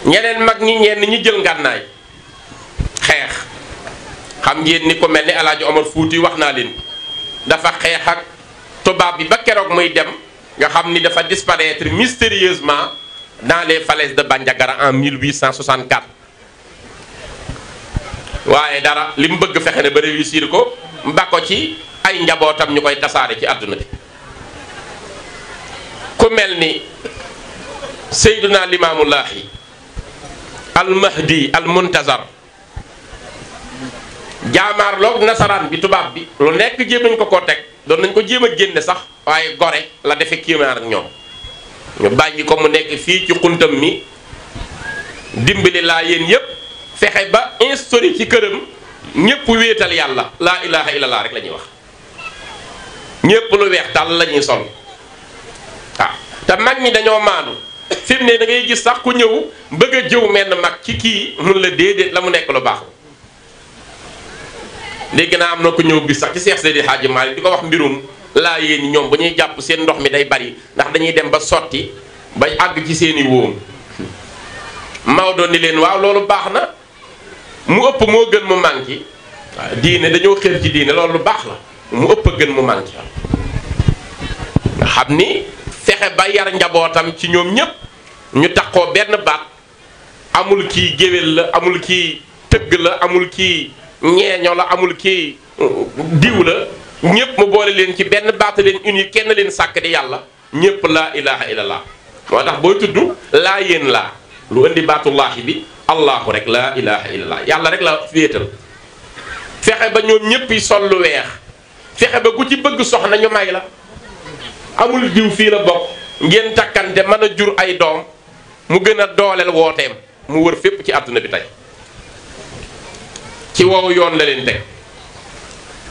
ñeneen mag ñi ñenn ñi jël ngànnaay xeex. xam ngeen ni ko mel ni El Hadj Omar Fouti wax naa leen dafa xeex ak tubaab bi ba keroog muy dem nga xam ni dafa disparaître mystérieusement dans les falaises de Bandiagara en 1864. waaye dara li mu bëgg fexe ne ba réussir ko mba ko ci ay njabootam ñu koy tasaare ci àdduna bi. ku mel ni Seydina Limaamullaahi al Mahdi al Muntazar jaamaarloog nasaraan bi tubaab bi lu nekk jéem nañ ko koo teg doon nañ ko jéem a génne sax waaye gore la defe kéemaar ak ñoom ñu bàyyi ko mu nekk fii ci xuntam mi dimbali laa yéen yépp fexe ba instauré ci këram ñépp wéetal yàlla laa ilaha illallah rek la ñuy wax ñépp lu weex tàll la ñuy sol waaw te mag ñi dañoo maandu fi mu ne da ngay gis sax ku ñëw bëgg a jëw menn mag ci kii mun la déedéet la mu nekk lu baax léegi naa am na ko ñëw bis sax ci Seex Seydi Hadji Malick di ko wax mbirum laa yéen ñi ñoom bu ñuy jàpp seen ndox mi day bari ndax dañuy dem ba sotti ba àgg ci seeni wóom Maodo ni leen waaw loolu baax na mu ëpp moo gën mu manqué waaw diine dañoo xër ci diine loolu lu baax la mu ëpp a gën mu manqué nga xam ni fexe ba yar njabootam ci ñoom ñépp ñu taxoo benn baat amul kii géwél la amul kii tëgg la amul kii ñeeño la amul kii diw la ñépp mu boole leen ci benn baat leen uni kenn leen sàkk di yàlla ñépp laa ilaha illallah moo tax booy tudd laa yéen laa lu indi baatullaahi bi allahu rek laa ilaha illallah yàlla rek la féetal fexe ba ñoom ñépp yi sol lu weex fexe ba ku ci bëgg soxna ñu may la amul diw fii la bokk ngeen takkante mën a jur ay doom mu gën a dooleel wooteem mu wër fépp ci àdduna bi tey ci woowu yoon la leen teg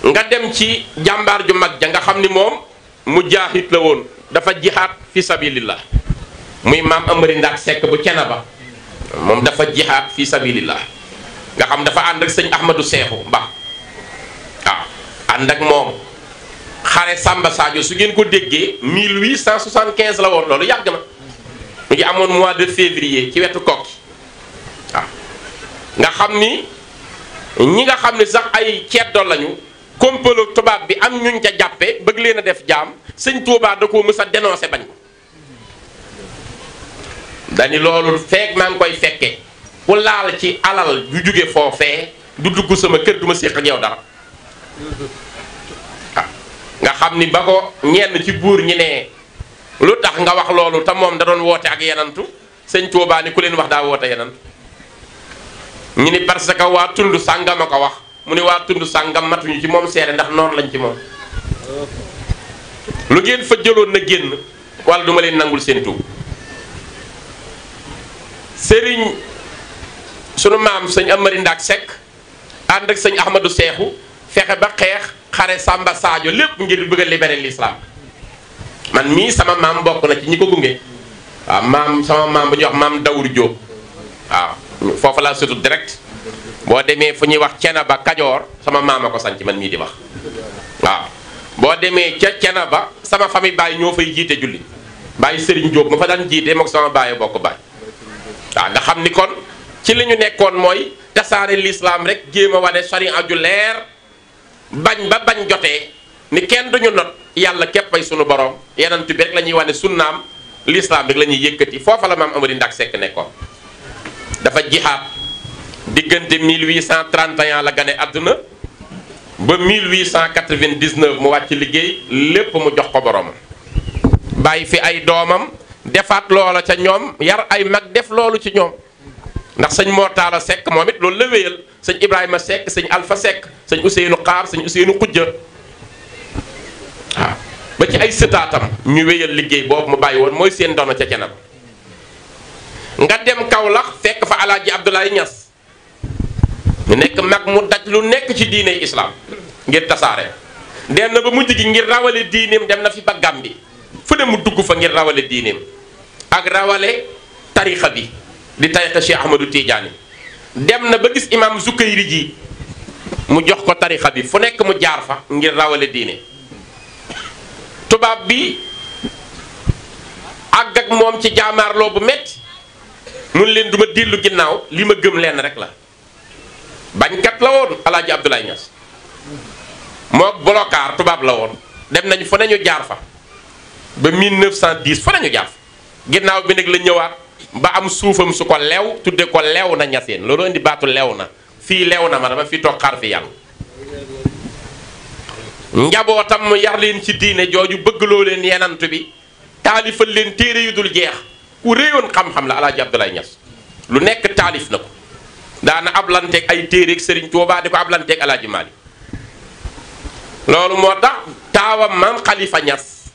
nga dem ci jàmbaar ju mag ja nga xam ni moom mujaahid la woon dafa jihaad fi sabilillah muy maam Amari Ndaak Sekk bu Cenaba moom dafa jihaad fi sabilillah nga xam dafa ànd ak sëñ Ahmadou Seexu Mba waaw ànd ak moom xare Samba Sadio su ngeen ko déggee 1875 la woon loolu yàgg na mu ngi amoon mois de février ci wetu kokki waaw nga xam ni ñi nga xam ni sax ay ceddo lañu complot tubaab bi am ñuñ ca jàppe bëgg leen a def jaam sëñ Tuubaa da koo mës a dénoncé bañ ko dani loolu feeg maa ngi koy fekke ku laal ci alal ju jóge foofee du dugg sama kër du ma séq ak yow dara nga xam ni ba ko ñenn ci buur ñi ne lu tax nga wax loolu te moom da doon woote ak yenantu sëñ Tuubaa ni ku leen wax daa woote yenantu ñu ni parce que waa tund sàngam a ko wax mu ni waa tund sàngam matuñu ci moom seere ndax noonu lañ ci moom lu ngeen fa jëloon na génn wala duma leen nangul seen tuub sëriñ sunu maam sëñ Amari Ndaak Sekk ànd ak sëñ Ahmadou Seexu fexe ba xeex xare Samba Sadio lépp ngir bëgg a libérer l'islam man mii sama maam bokk na ci ñi ko gunge waaw maam sama maam bu ñuy wax maam Dawur Jóob waaw foofu laa sutut direct boo demee fu ñuy wax Cenaba Kajoor sama maam a ko sanc man mii di wax waaw boo demee ca Cenaba sama famille baay ñoo fay jiite julli bàyyi Sëriñ Jóob ma fa daan jiite mook sama baay bokk baay waaw nga xam ni kon ci li ñu nekkoon mooy tasaare l'islam rek jéem a wane sharia ju leer bañ ba bañ jotee ni kenn duñu not yàlla képp ay sunu borom yenantu bi rek la ñuy wane sunnaam l'islam rek la ñuy yëkkati foofa la maam Amari Ndaak Sekk nekkoon dafa jihaad diggante 1831 la gane àdduna ba 1899 mu wàcc liggéey lépp mu jox ko boromam bàyyi fi ay doomam defaat loola ca ñoom yar ay mag def loolu ci ñoom ndax sëñ Mortala Sekk moom it loolu la wéyal sëñ Ibrahima Sekk sëñ Alpha Sekk sëñ Ousseynou Xaar sëñ Ousseynou Xujja waaw ba ci ay sëtaatam ñu wéyal liggéey boobu mu bàyyi woon mooy seen dono ca Cenaba nga dem Kaolack fekk fa Alaaji Abdoulaye Niass ñu nekk mag mu daj lu nekk ci diine islam ngir tasaare dem na ba mujj gi ngir rawale diineem dem na fi ba Gàmbi fu ne mu dugg fa ngir rawale diineem ak rawale tarixa bi di tarixa Cheikh Ahmadou Tidiane dem na ba gis imam Zukayri ji mu jox ko tarixa bi fu nekk mu jaar fa ngir rawale diine tubaab bi àgg ak moom ci jaamaarloo bu metti mun leen du ma dellu ginnaaw li ma gëm lenn rek la bañkat la woon Alaaji Abdoulaye Niass mook Bolokaar tubaab la woon dem nañu fa nañu jaar fa ba 1910 fa nañu jaar fa ginnaaw bi nag la ñëwaat ba am suufam su ko lew tudde ko lew na ñaseen loolu indi baatu lew na fii lew na ma dama fi toog xaar fi yàlla njabootam mu yar leen ci diine jooju bëggloo leen yenantu bi taalifal leen téere yu dul jeex ku réewoon xam-xam la Alaaji Abdoulaye Niass lu nekk taalif na ko daana ablanteeg ay téereeg Serigne Touba di ko ablanteeg Alaaji Maalik loolu moo tax taawam maam Khalifa Niass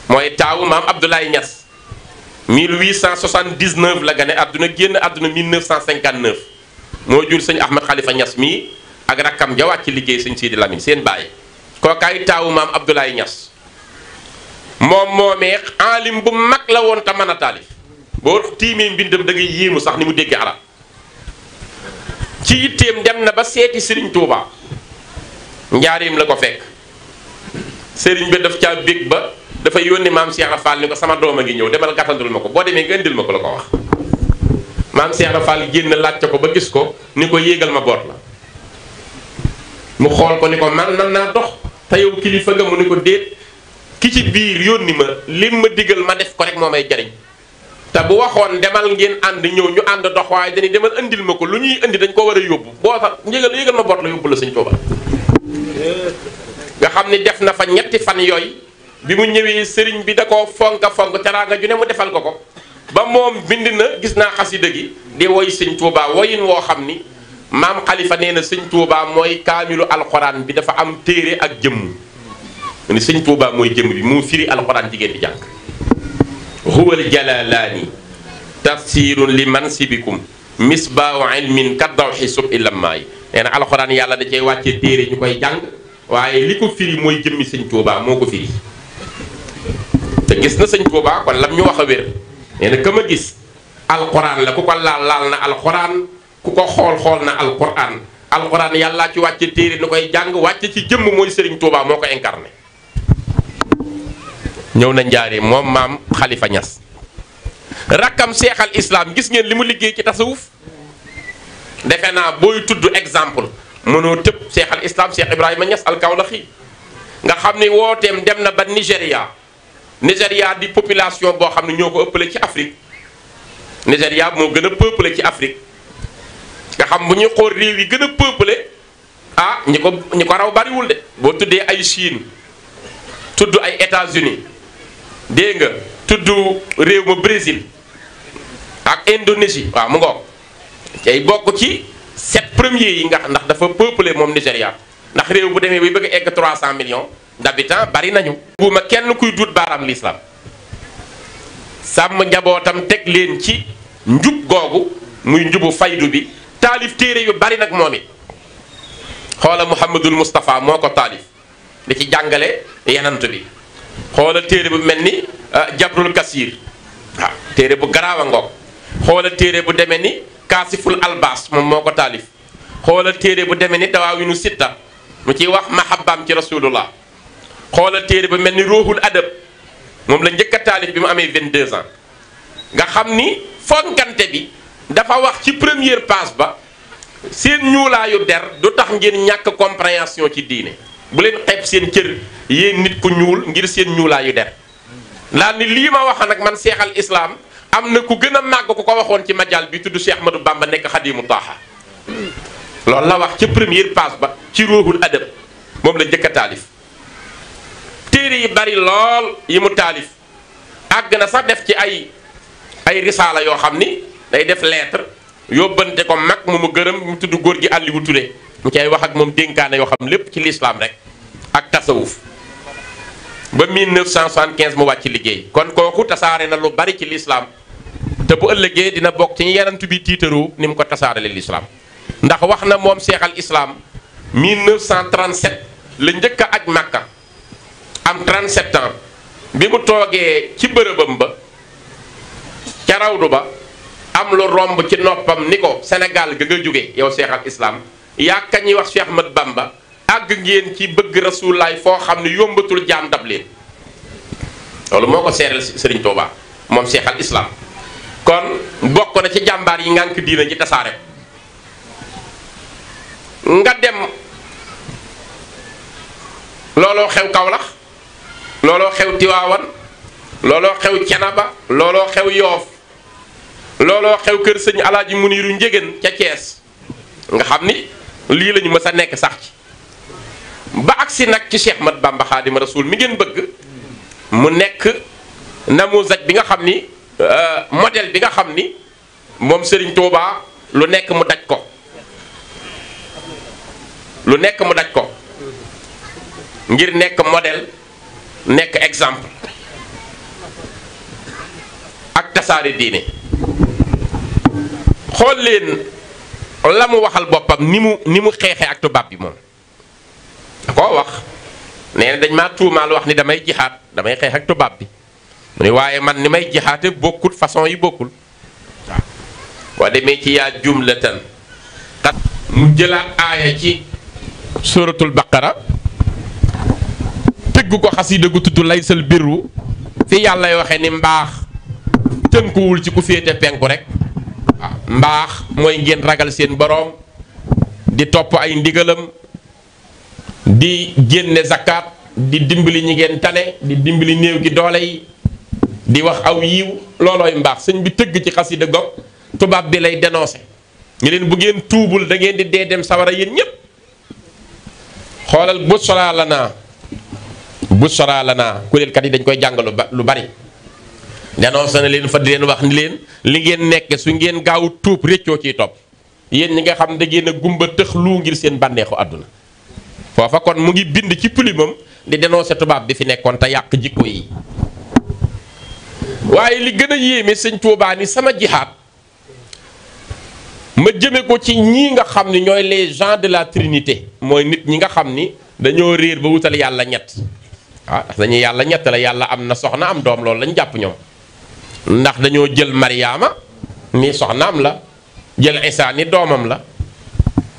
mooy taawu maam Abdoulaye Niass 1879 la gane àdduna génn àdduna 1959 moo jur sëñ Ahmed Khalifa Niass mii ak rakkam jawaat ci liggéey sëñ Sidi Lamine seen bàyyi kookaay taawu maam Abdoulaye Niass moom moomee aalim bu mag la woon te mën a taalif boo tiimee mbindam da ngay yéemu sax ni mu dégg arab ci yitteem dem na ba seeti Serigne Touba njaareem la ko fekk Serigne bi daf caa bég ba dafa yónni maam Cheikh Fall ni ko sama doom a ngi ñëw demal gàttandul ma ko boo demee nga indil ma ko la ko wax maam Cheikh Fall génn laajte ko ba gis ko ni ko yéegal ma boot la mu xool ko ni ko man naa dox te yow kilifa nga mu ni ko déet ki ci biir yónni ma lim ma digal ma def ko rek moo may jariñ te bu waxoon demal ngeen ànd ñëw ñu ànd dox waaye dañuy demal indil ma ko lu ñuy indi dañ ko war a yóbbu boo tax yéegal ma boot la yóbbu la sëñ Tuuba nga xam ni def na fa ñetti fan yooyu bi mu ñëwee sëriñ bi da ko fonk teraanga ju ne mu defal ko ko ba moom bind na gis naa xasida gi di woy sëñ Tuuba woyin woo xam ni maam Khalifa nee na sëñ Tuuba mooy kaamilu alxuraan bi dafa am téere ak jëmm ni sëñ Tuuba mooy jëmm bi moo firi alxuraan jigéen di jàng huwal jalalaani tafsirun li mansibikum misbaahu ilmin kaddawxi sub ilammaay nee na alxuraan yàlla da cay wàcce téere ñu koy jàng waaye li ko firi mooy jëmmi sëñ Tuuba moo ko firi te gis na sëñ Tuuba kon lam ñu wax a wér nee na ka ma gis alxuraan la ku ko laal na alxuraan ku ko xool na alxuraan yàllaa ci wàcce téere ñu koy jàng wàcce ci jëmm mooy sëriñ Tuuba moo ko incarné ñëw na njaaree moom maam Khalifa Niass rakkam seexal islam gis ngeen li mu liggéey ci tasawuf defe naa booy tudd exemple mënoo tëb seexal islam Cheikh Ibrahima Niass al-Kawlaxi nga xam ne wooteem dem na ba Nigéria di population boo xam ne ñoo ko ëppale ci Afrique Nigéria moo gën a peuplé ci Afrique nga xam bu ñuy xool réew yi gën a peuplé ñi ko raw bariwul de boo tuddee ay Chine tudd ay États-Unis dégg nga tudd réew ma Brésil ak Indonésie waaw mu ngoog tey bokk ci 7 premiers yi ndax dafa peuplé moom Nigéria ndax réew bu demee bay bëgg a egg 300 millions d'habitants bari nañu. buuma kenn kuy duut baaraam l'islam sàmm njabootam teg leen ci njub googu muy njubu faydu bi taalif téere yu bari nag moom it xoola Muhammadul Moustapha moo ko taalif di ci jàngale yenant bi xoola téere bu mel ni Jabrul Kasir waaw téere bu garaaw a ngoog xoola téere bu demee ni Kaasiful Albaas moom moo ko taalif xoola téere bu demee ni Dawaawinu Sitta mu ciy wax mahabbaam ci rasulullah xoola téere bu mel ni Ruuhul Adab moom la njëkk a taalif bi mu amee 22 ans nga xam ni fonkante bi dafa wax ci première page ba seen ñuulaayu der du tax ngeen ñàkk compréhension ci diine bu leen xeeb seen cër yéen nit ku ñuul ngir seen ñuulaayu der laal ni lii ma wax nag man seexal islam am na ku gën a màgg ku ko waxoon ci majal bi tudd Cheikh Ahmadou Bamba nekk xadimu taaxa loolu la wax ci première page ba ci Ruuhul Adab moom la njëkk a taalif téere yi bari lool yi mu taalif àgg na sax def ci ay risaala yoo xam ni day def lettre yóbbante ko mag mu gërëm mu tudd góor gi Aliou Touré mu cay wax ak moom dénkaane yoo xam lépp ci l'islam rek ak tasawuf ba 1975 mu wàcc liggéey kon kooku tasaare na lu bari ci l'islam te bu ëllëgee dina bokk ci yenantu bi tiitaroo ni mu ko tasaarale l'islam ndax wax na moom seexal islam 1937 la njëkk a aj Makka am 37 ans bi mu toogee ci bërëbam ba ca rawdu ba am lu romb ci noppam ni ko Sénégal ga nga jóge yow seexal islam yaa ka ñuy wax Cheikh Ahmad Bamba àgg ngeen ci bëgg rasulaay foo xam ne yombatul jaam dab leen loolu moo ko seeral Serigne Touba moom seexal islam kon bokk na ci jàmbaar yi ngànk diina ji tasaare nga dem looloo xew Kawlax looloo xew Tiwaawan looloo xew Cenaba looloo xew Yoof looloo xew kër sëñ Alaaji Muniiru Njégéen ca Cees nga xam ni lii lañu mës a nekk sax ci ba agsi nag ci Cheikh Mat Bamba Xaadimu Rasuul mi ngeen bëgg mu nekk namuusaj bi nga xam ni modèle bi nga xam ni moom Serigne Touba lu nekk mu daj ko lu nekk mu daj ko ngir nekk modèle nekk exemple ak tasaare diine xool leen la mu waxal boppam ni mu xeexee ak tubaab bi moom da koo wax nee na dañ maa tuumaal wax ni damay jihaat damay xeex ak tubaab bi mu ne waaye man ni may jihaate bokkul façon yi bokkul waaw boo demee ci yaa jumlatan xat mu jëlaat aaya ci suratul baqara tëgg ko xasida gu tudd laysal birru fi yàllay waxe ni mbaax tënkuwul ci ku féete penku rek waaw mbaax mooy ngeen ragal seen boroom di topp ay ndigalam di génne zakat di dimbali ñi ngeen tane di dimbali néew gi doole yi di wax aw yiw loolooy mbaax sëñ bi tëgg ci xasida gog tubaab bi lay dénoncé ñu leen bu ngeen tuubul da ngeen di dee dem sawara yéen ñépp xoolal busra lana kuréelkat yi dañ koy jàng lu bari dénoncé na leen fa di leen wax ni leen li ngeen nekk su ngeen gaaw tuub réccoo ciy topp yéen ñi nga xam da ngeen a gumba tëx lu ngir seen bànneexu àdduna foofa kon mu ngi bind ci plumeam di dénoncé tubaab bi fi nekkoon te yàq jikko yi waaye li gën a yéeme sëñ Tuubaa ni sama jihaad ma jëme ko ci ñii nga xam ni ñooy les gens de la Trinité mooy nit ñi nga xam ni dañoo réer ba wutal yàlla ñett waaw ndax dañuy yàlla ñett la yàlla am na soxna am doom loolu lañ jàpp ñoom ndax dañoo jël Mariama ni soxnaam la jël Isaa ni doomam la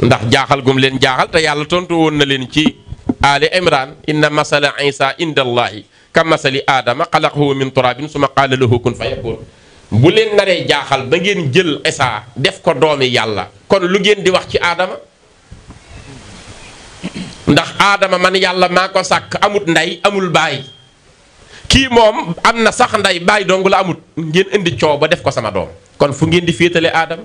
ndax jaaxal gum leen jaaxal te yàlla tontu woon na leen ci Ali Imran inna masala Isa inda allahi ka masali aadama xalaqahu min turabin suma qaala lahu kun fa yakun bu leen naree jaaxal ba ngeen jël Isa def ko doomi yàlla kon lu ngeen di wax ci aadama ndax aadama man yàlla maa ko sàkk amut ndey amul baay kii moom am na sax ndey baay dong la amut ngeen indi coow ba def ko sama doom kon fu ngeen di féetale aadama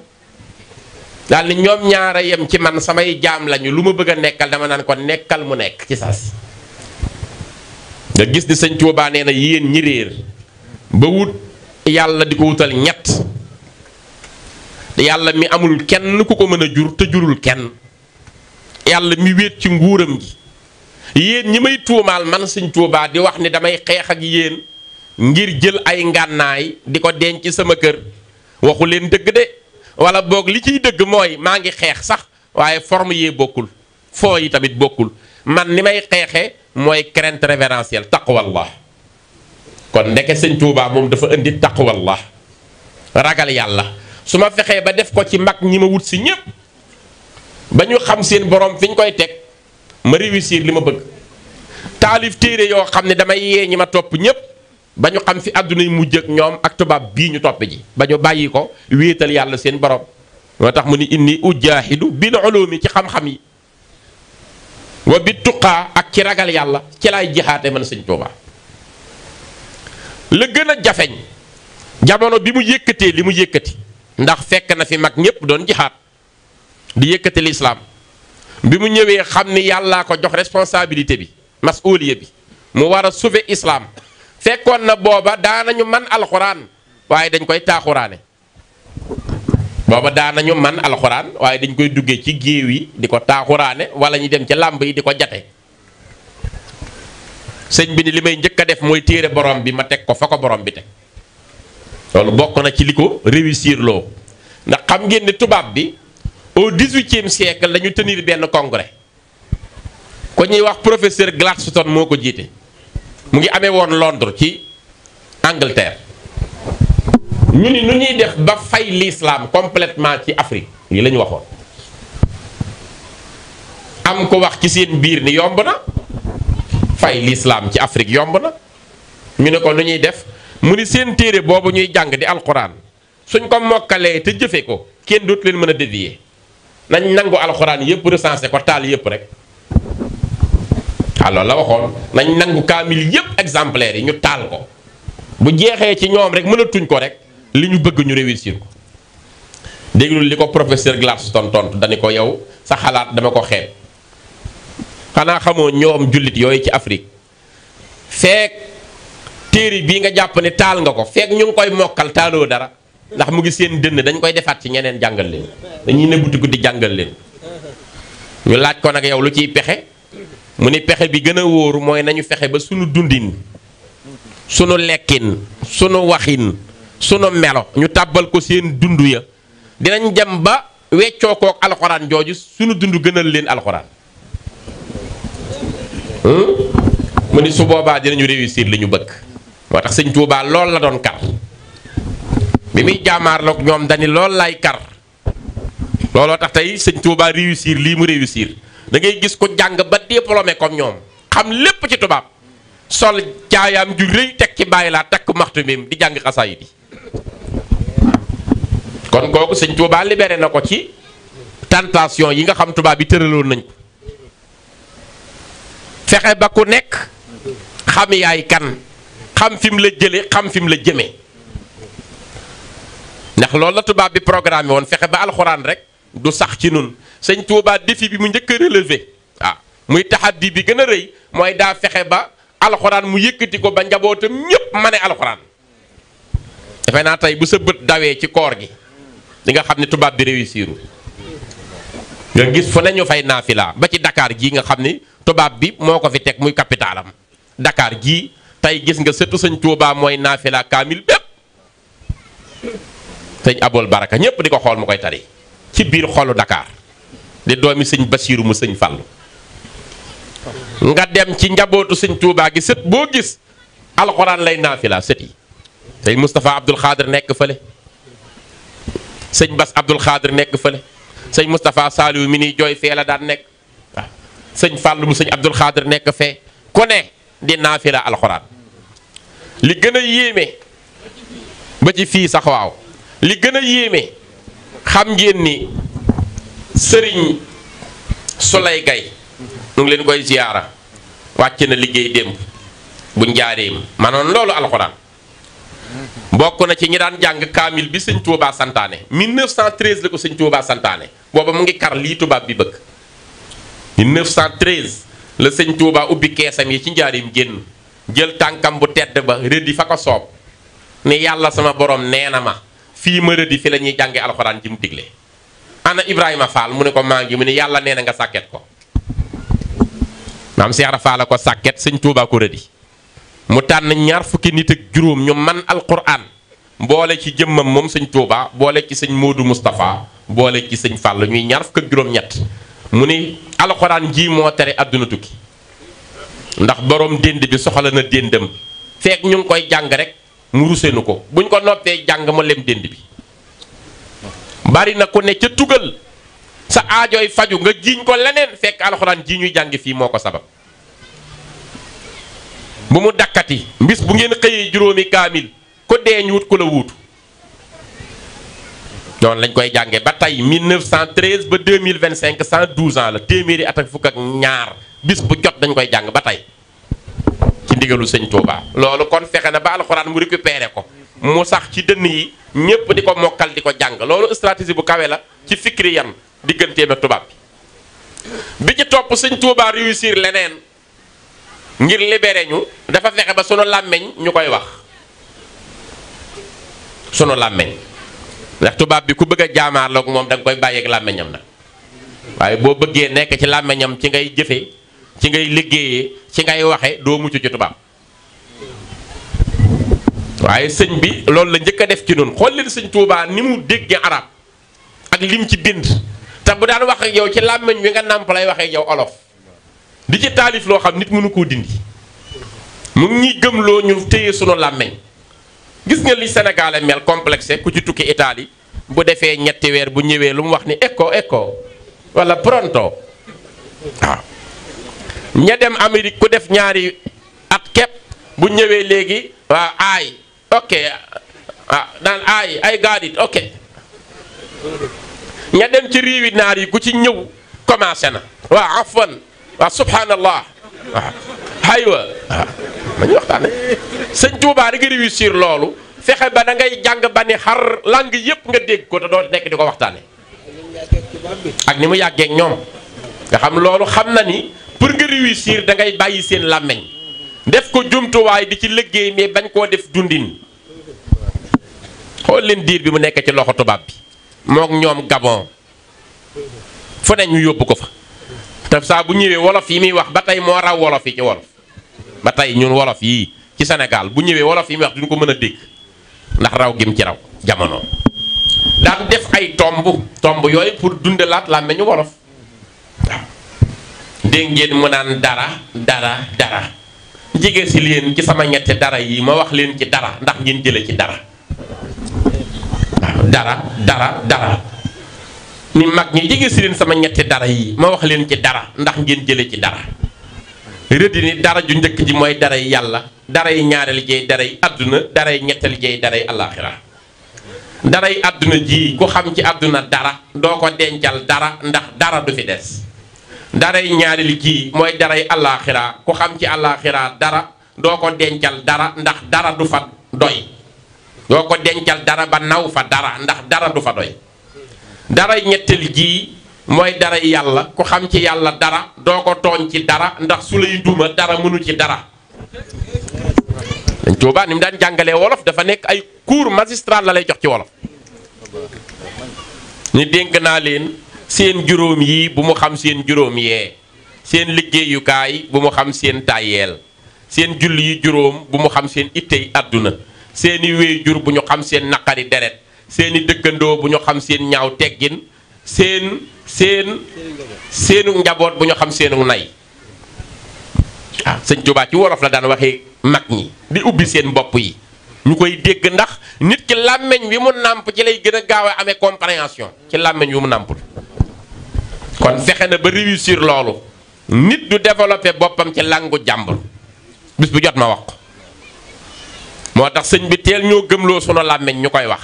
daal ni ñoom ñaara yem ci man samay jaam lañu lu ma bëgg a nekkal dama naan ko nekkal mu nekk ci saas nga gis ni sëñ Tuubaa nee na yéen ñi réer ba wut yàlla di ko wutal ñett yàlla mi amul kenn ku ko mën a jur te jurul kenn yàlla mi wéet ci nguuram gi yéen ñi may tuumaal man sëñ Tuubaa di wax ni damay xeex ak yéen ngir jël ay ngànnaay di ko denc sama kër waxu leen dëgg de wala boog li ciy dëgg mooy maa ngi xeex sax waaye forme yee bokkul foo yi tamit bokkul man ni may xeexee mooy crainte révérentielle taqwallah kon ndeke sëñ Tuubaa moom dafa indi taqwallah ragal yàlla su ma fexee ba def ko ci mag ñi ma wut si ñépp ba ñu xam seen borom fi ñu koy teg ma réussir li ma bëgg taalif téere yoo xam ne damay yee ñi ma topp ñépp ba ñu xam fi àdduna yi mujj ak ñoom ak tubaab bii ñu topp ji ba ñu bàyyi ko wéetal yàlla seen borom moo tax mu ni inni ujaahidu bil ulumi ci xam-xam yi wa bi tuqaa ak ci ragal yàlla ci laay jihaate man sëñ Tuubaa la gën a jafeñ jamono bi mu yëkkatee li mu yëkkati ndax fekk na fi mag ñépp doon jihaat di yëkkati lislaam bi mu ñëwee xam ni yàllaa ko jox responsabilité bi masuuliya bi mu war a sauver islam fekkoon na booba daanañu man alxuraan waaye dañ koy taaxuraane booba daanañu man alxuraan waaye dañ koy duggee ci géew yi di ko taaxuraane wala ñu dem ci làmb yi di ko jate sëñ bi ni li may njëkk a def mooy téere borom bi ma teg ko fa ko borom bi teg loolu bokk na ci li ko réussir loo ndax xam ngeen ne tubaab bi au 18e siècle la ñu tenir benn congrès ko ñuy wax professeur Gladstone moo ko jiite mu ngi amee woon Londres ci Angleterre ñu ni nu ñuy def ba fay l'islam complètement ci Afrique yi la ñu waxoon am ko wax ci seen biir ni yomb na fay l'islam ci Afrique yomb na ñu ne ko nu ñuy def mu ni seen téere boobu ñuy jàng di alquran suñ ko mokkalee te jëfe ko kenn dootu leen mën a dévier nañ nangu alxuraan yëpp recensé ko taal yëpp rek alors la waxoon nañ nangu kaamil yëpp exemplaires yi ñu taal ko bu jeexee ci ñoom rek mënatuñ ko rek li ñu bëgg ñu réussir ko déglul li ko professeur Gladstone tontu dañu ko yow sa xalaat dama ko xeeb xanaa xamoo ñoom jullit yooyu ci Afrique feek téere bii nga jàpp ne taal nga ko feek ñu ngi koy mokkal taaloo dara ndax mu ngi seen dënn dañ koy defaat ci ñeneen jàngal leen dañuy nëbbuti guddi jàngal leen ñu laaj ko nag yow lu ciy pexe mu ni pexe bi gën a wóoru mooy nañu fexe ba sunu dundin sunu lekkin sunu waxin sunu melo ñu tàbbal ko seen dund ya dinañ dem ba weccoo kook alxuraan jooju sunu dund gënal leen alxuraan mu ni su boobaa dinañu réussir li ñu bëgg moo tax sëñ Tuubaa lool la doon kar bi muy jaamaarloog ñoom dani lool lay kar looloo tax tey sëñ Tuubaa réussir lii mu réussir da ngay gis ko jàng ba diplômé comme ñoom xam lépp ci tubaab sol caayaam ju rëy teg ci bàyyi laa takk maxtu mim di jàng xasaayid yi kon kooku sëñ Tuubaa libéré na ko ci tentation yi nga xam tubaab bi tëraloon nañ ko fexe ba ku nekk xam yaay kan xam fi mu la jële xam fi mu la jëmee ndax loolu la tubaab bi programme woon fexe ba alxuraan rek du sax ci nun sëñ Tuubaa défi bi mu njëkk a relevé muy taxaddi bi gën a rëy mooy daa fexe ba alxuraan mu yëkkati ko ba njabootam ñépp ma ne alxuraan defe naa tey bu sa bët dawee ci koor gi di nga xam ne tubaab bi réussiru nga gis fu ne ñu fay naafila ba ci Dakar gii nga xam ni tubaab bi moo ko fi teg muy capitalam Dakar gii tey gis nga sëtu sëñ Tuubaa mooy naafila kaamil bépp sëñ Abol Baraka ñépp di ko xool mu koy tari ci biir xolu Dakar di doomi sëñ Basiiru mu sëñ Fallu nga dem ci njabootu sëñ Tuubaa gi sët boo gis alxuraan lay naafila sët yi sëñ Moustapha Abdoul Xaadir nekk fële sëñ Bass Abdoul Xaadir nekk fële sëñ Moustapha Saliou mi ni jooy fee la daan nekk waaw sëñ Fallu mu sëñ Abdoul Xaadir nekk fee ku ne di naafila alxuraan li gën a yéeme ba ci fii sax waaw li gën a yéeme xam ngeen ni sëriñ Souley Gaye ñu ngi leen koy ziyaara wàcc na liggéey démb bu njaareem manoon loolu alxuraan bokk na ci ñi daan jàng kaamil bi sëñ Tuubaa santaane 1913 la ko sëñ Tuubaa santaane booba mu ngi kar lii tubaab bi bëgg 1913 la sëñ Tuubaa ubbi keesam yi ci njaareem génn jël tànkam bu tedd ba rëddi fa ko soob ni yàlla sama borom nee na ma fii ma rëddi fi la ñuy jànge alxuraan ji mu digle ana Ibrahima Fall mu ne ko maa ngi mu ne yàlla nee na nga sàkket ko maam Cheikh Rafa la ko sàkket sëñ Tuubaa ko rëddi mu tànn ñaar fukki nit ak juróom ñu man alquran boole ci jëmmam moom sëñ Tuubaa boole ci sëñ Modou Moustapha boole ci sëñ Fall ñuy ñaar fukk ak juróom-ñett mu ni alquran ji moo tere àdduna tukki ndax borom dénd bi soxla na déndam feek ñu ngi koy jàng rek mu rusenu ko buñ ko noppee jàng ma lem dénd bi bari na ku ne ca tugal sa aajooy faju nga jiiñ ko leneen fekk alxuraan ji ñuy jàng fii moo ko sabab bu mu dakkati mbis bu ngeen xëyee juróomi kaamil ko dee ñu wut ku la wuutu noonu lañ koy jànge ba tey 1913 ba 2025 112 ans la téeméeri at ak fukk ak ñaar bis bu jot dañ koy jàng ba tey ci ndigalu sëñ Tuubaa loolu kon fexe na ba alxuraan mu récupéré ko mu sax ci dënn yi ñépp di ko mokkal di ko jàng loolu stratégie bu kawe la ci fikri yan digganteem ak tubaab bi ci topp sëñ Tuubaa réussir leneen ngir libéré ñu dafa fexe ba sunu làmmeñ ñu koy wax sunu làmmeñ ndax tubaab bi ku bëgg a jaamaarloog moom da nga koy bàyyeeg làmmeñam nag waaye boo bëggee nekk ci làmmeñam ci ngay jëfee ci ngay liggéeyee ci ngay waxe doo mucc ci tubaab waaye sëñ bi loolu la njëkk a def ci noonu xool leen sëñ Tuubaa ni mu déggee arab ak lim ci bind te bu daan wax ak yow ci làmmeñ wi nga nàmp lay waxee yow olof di ci taalif loo xam nit mënu koo dindi mu ngi ñuy gëmloo ñu téye sunu làmmeñ gis nga li Sénégalais mel complexé ku ci tukki Italie bu defee ñetti weer bu ñëwee lu mu wax ni ecco wala pronto waaw ña dem Amérique ku def ñaari at kepp bu ñëwee léegi waa aay ok ah naan ay got it ok ña dem ci réewi naar yi ku ci ñëw commencé na waaw afwan waaw subhanallah waaw aywa waaw ma ñu waxtaane sëñ Tuubaa da nga réussir loolu fexe ba da ngay jàng ba ni xar langue yépp nga dégg ko te doo nekk di ko waxtaane ak ni mu yàggeek ñoom nga xam loolu xam na ni pour nga réussir da ngay bàyyi seen làmmeñ def ko jumtuwaay di ci liggéey mais bañ koo def dundin xool leen diir bi mu nekk ci loxo tubaab bi mook ñoom Gabon fu ne ñu yóbbu ko fa te saa bu ñëwee wolof yi muy wax ba tey moo raw wolof yi ci wolof ba tey ñun wolof yii ci Sénégal bu ñëwee wolof yi muy wax duñu ko mën a dégg ndax raw gim ci raw jamono daan def ay tomb yooyu pour dundalaat làmmeñu wolof waaw dégg ngeen mu naan dara jige si leen ci sama ñetti dara yi ma wax leen ci dara ndax ngeen jële ci dara waaw dara ni mag ñi jige si leen sama ñetti dara yi ma wax leen ci dara ndax ngeen jële ci dara rëddi ni dara ju njëkk ji mooy dara yi yàlla dara yi ñaareel jeey dara yi àdduna dara yi ñetteel jeey dara yi àllaaxira dara yi àdduna ji ku xam ci àdduna dara doo ko dencal dara ndax dara du fi des dara yi ñaareel ji mooy dara yi àllaaxira ku xam ci àllaaxira dara doo ko dencal dara ndax dara du fa doy doo ko dencal dara ba naw fa dara ndax dara du fa doy dara yi ñetteel ji mooy dara yàlla ku xam ci yàlla dara doo ko tooñ ci dara ndax su lay duma dara mënu ci dara dañ Tuubaa ni mu daan jàngalee wolof dafa nekk ay cours magistral la lay jox ci wolof ni dénk naa leen seen juróom yi bu mu xam seen juróom yee seen liggéeyukaay bu mu xam seen tàyyeel seen julli yi juróom bu mu xam seen ittey àdduna seeni wéyjur bu ñu xam seen naqari deret seeni dëkkandoo bu ñu xam seen ñaaw teggin seenu njaboot bu ñu xam seenu nay ah sëñ Tuubaa ci wolof la daan waxee mag ñi di ubbi seen bopp yi ñu koy dégg ndax nit ki làmmeñ wi mu nàmp ci lay gën a gaaw a amee compréhension ci làmmeñ wi mu nàmpul kon fexe na ba réussir loolu nit du développé boppam ci làngu jàmbur bis bu jot ma wax ko moo tax sëñ bi teel ñoo gëmloo sunu làmmeñ ñu koy wax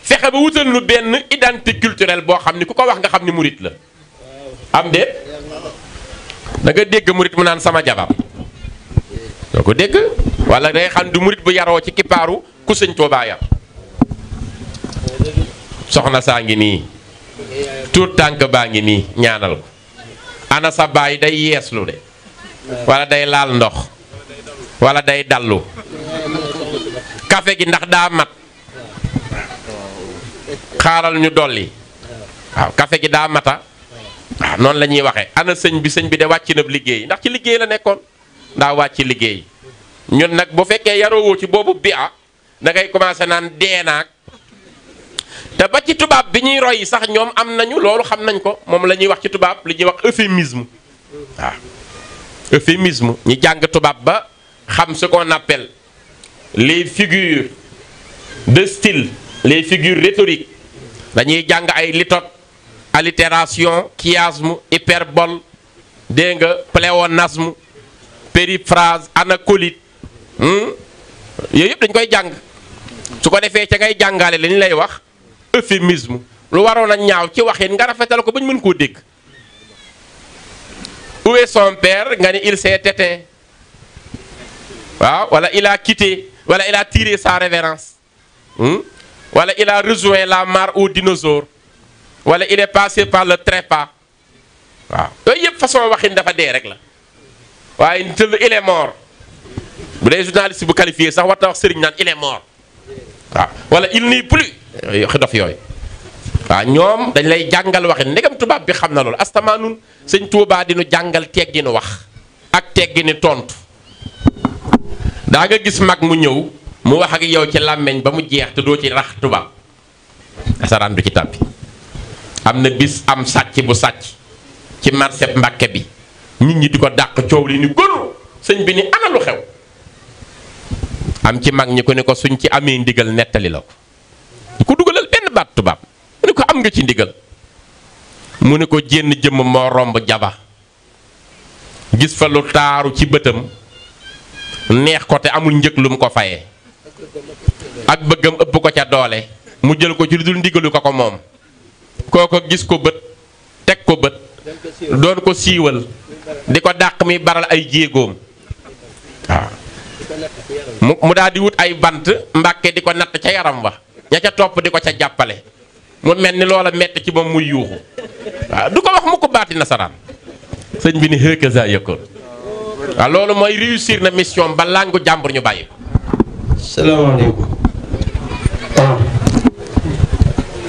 fexe ba wutal nu benn identité culturelle boo xam ni ku ko wax nga xam ni murit la am de da nga dégg murit mu naan sama jabar doo ko dégg wala day xam du murit bu yaroo ci kippaaru ku sëñ Tuubaa yar soxna saa ngi nii tuut tànk baa ngi nii ñaanal ko ana sa baay day yeeslu de wala day laal ndox wala day dallu kafe gi ndax daa mat xaaral ñu dolli waaw kafe gi daa mata waaw noonu la ñuy waxee ana sëñ bi de wàcc na liggéey ndax ci liggéey la nekkoon daa wàcc liggéey ñun nag bu fekkee yaroowoo ci boobu bi da ngay commencé naan deenaak te ba ci tubaab bi ñuy roy sax ñoom am nañu loolu xam nañ ko moom la ñuy wax ci tubaab li ñuy wax euphémisme waaw euphémisme ñu jàng tubaab ba xam ce qu'on appelle les figures de style les figures rhétoriques dañuy jàng ay litote allitération chiasme hyperbole dégg nga pléonasme périphrase anacolite yooyu yëpp dañ koy jàng su ko defee ca ngay jàngale li ñu lay wax euphémisme lu waroon a ñaaw ci waxin nga rafetal ko ba ñu mën koo dégg. Où est son père nga ni il s'est éteint waaw wala il a quitté wala il a tiré sa révérence wala il a rejoint la mare aux dinosaures wala il est passé par le trépas waaw yooyu yëpp façon waxin dafa dee rek la waaye il est mort bu dee journaliste bu qualifié sax war na wax sëriñ naan il est mort waaw wala il n'est plus dof yooyu waaw ñoom dañ lay jàngal waxin ndegam tubaab bi xam na loolu astamaanun sëñ Tuubaa dinu jàngal tegginu wax ak teggini tontu daa nga gis mag mu ñëw mu wax ak yow ci làmmeñ ba mu jeex te doo ci rax tubaab asaraan du ci tàbbi am na bis am sàcc bu sàcc ci marché Mbàkke bi nit ñi di ko dàq coow li ni góor sëñ bi ni ana lu xew am ci mag ñi ko ne ko suñ ci amee ndigal nettali la ko ñu ko dugalal benn baat tubaab mu ne ko am nga ci ndigal mu ne ko jénn jëmm moo romb jaba gis fa lu taaru ci bëtam neex ko te amul njëg lu mu ko fayee ak bëggam ëpp ko ca doole mu jël ko ci lu dul ndigalu ko moom kooko gis ko bët teg ko bët doon ko siiwal di ko dàq mi baral ay jéegoom waaw mu daal di wut ay bant mbàkke di ko natt ca yaram wa ña ca topp di ko ca jàppale mu mel ni loola metti ci moom muy yuuxu waaw du ko wax mu ko baati nasaraan sëñ bi ni xëkk sa yëkkoon waaw loolu mooy réussir na mission ba làngu jàmbur ñu bàyyi ko. salaamaaleykum.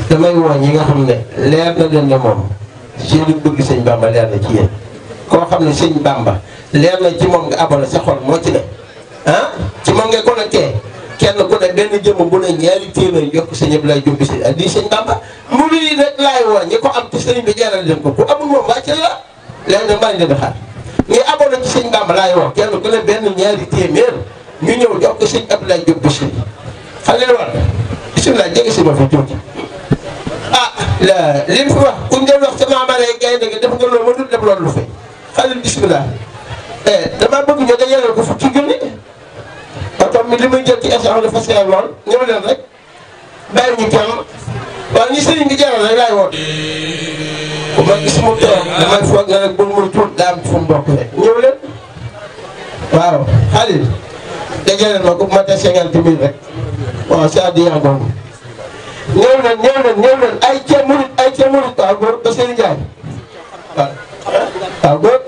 damay woo ñi nga xam ne leer na leen ne moom seeni bëgg sëñ Bamba leer na ci yéen koo xam ne sëñ Bamba leer na ci moom nga abonné sa xol moo ci ne ah ci moom nga connecté kenn ku ne benn jëmm bu ne ñaari téeméer yokk sëñ Abdoulaye Diop si ak lii sëñ Bamba mu lii rek laay woo ñi ko am te sëriñ bi jaral leen ko ku amul moom wàcc la leer na mbaa leen xaar ñi abonné ci sëñ Bamba laay woo kenn ku ne benn ñaari téeméer ñu ñëw jox ko sëñ Abdoulaye Diop si xam leen war bisimilah jege si ma fi tuuti ah li mu fi wax ku ñu doon wax sama amaree gaynde gi def nga loolu ma dul def loolu lu fay xalil bisimilah damaa bëgg ñu dajaleel ko fukki junni oto mi li muy jël ci échange dafa seer lool ñëw leen rek bàyyi ñu kenn waaw ñi sëriñ bi jaral rek laay woote bu ma gis mu toog damay foog nga rek bu muy tuut daam fu mu bokk rek ñëw leen waaw xalil dajaleel ma ko bu ma te 50 000 rek waaw c'est à dire encore ñëw leen ay ca murit waaw góor ba Serigne Ndiaye waaw góor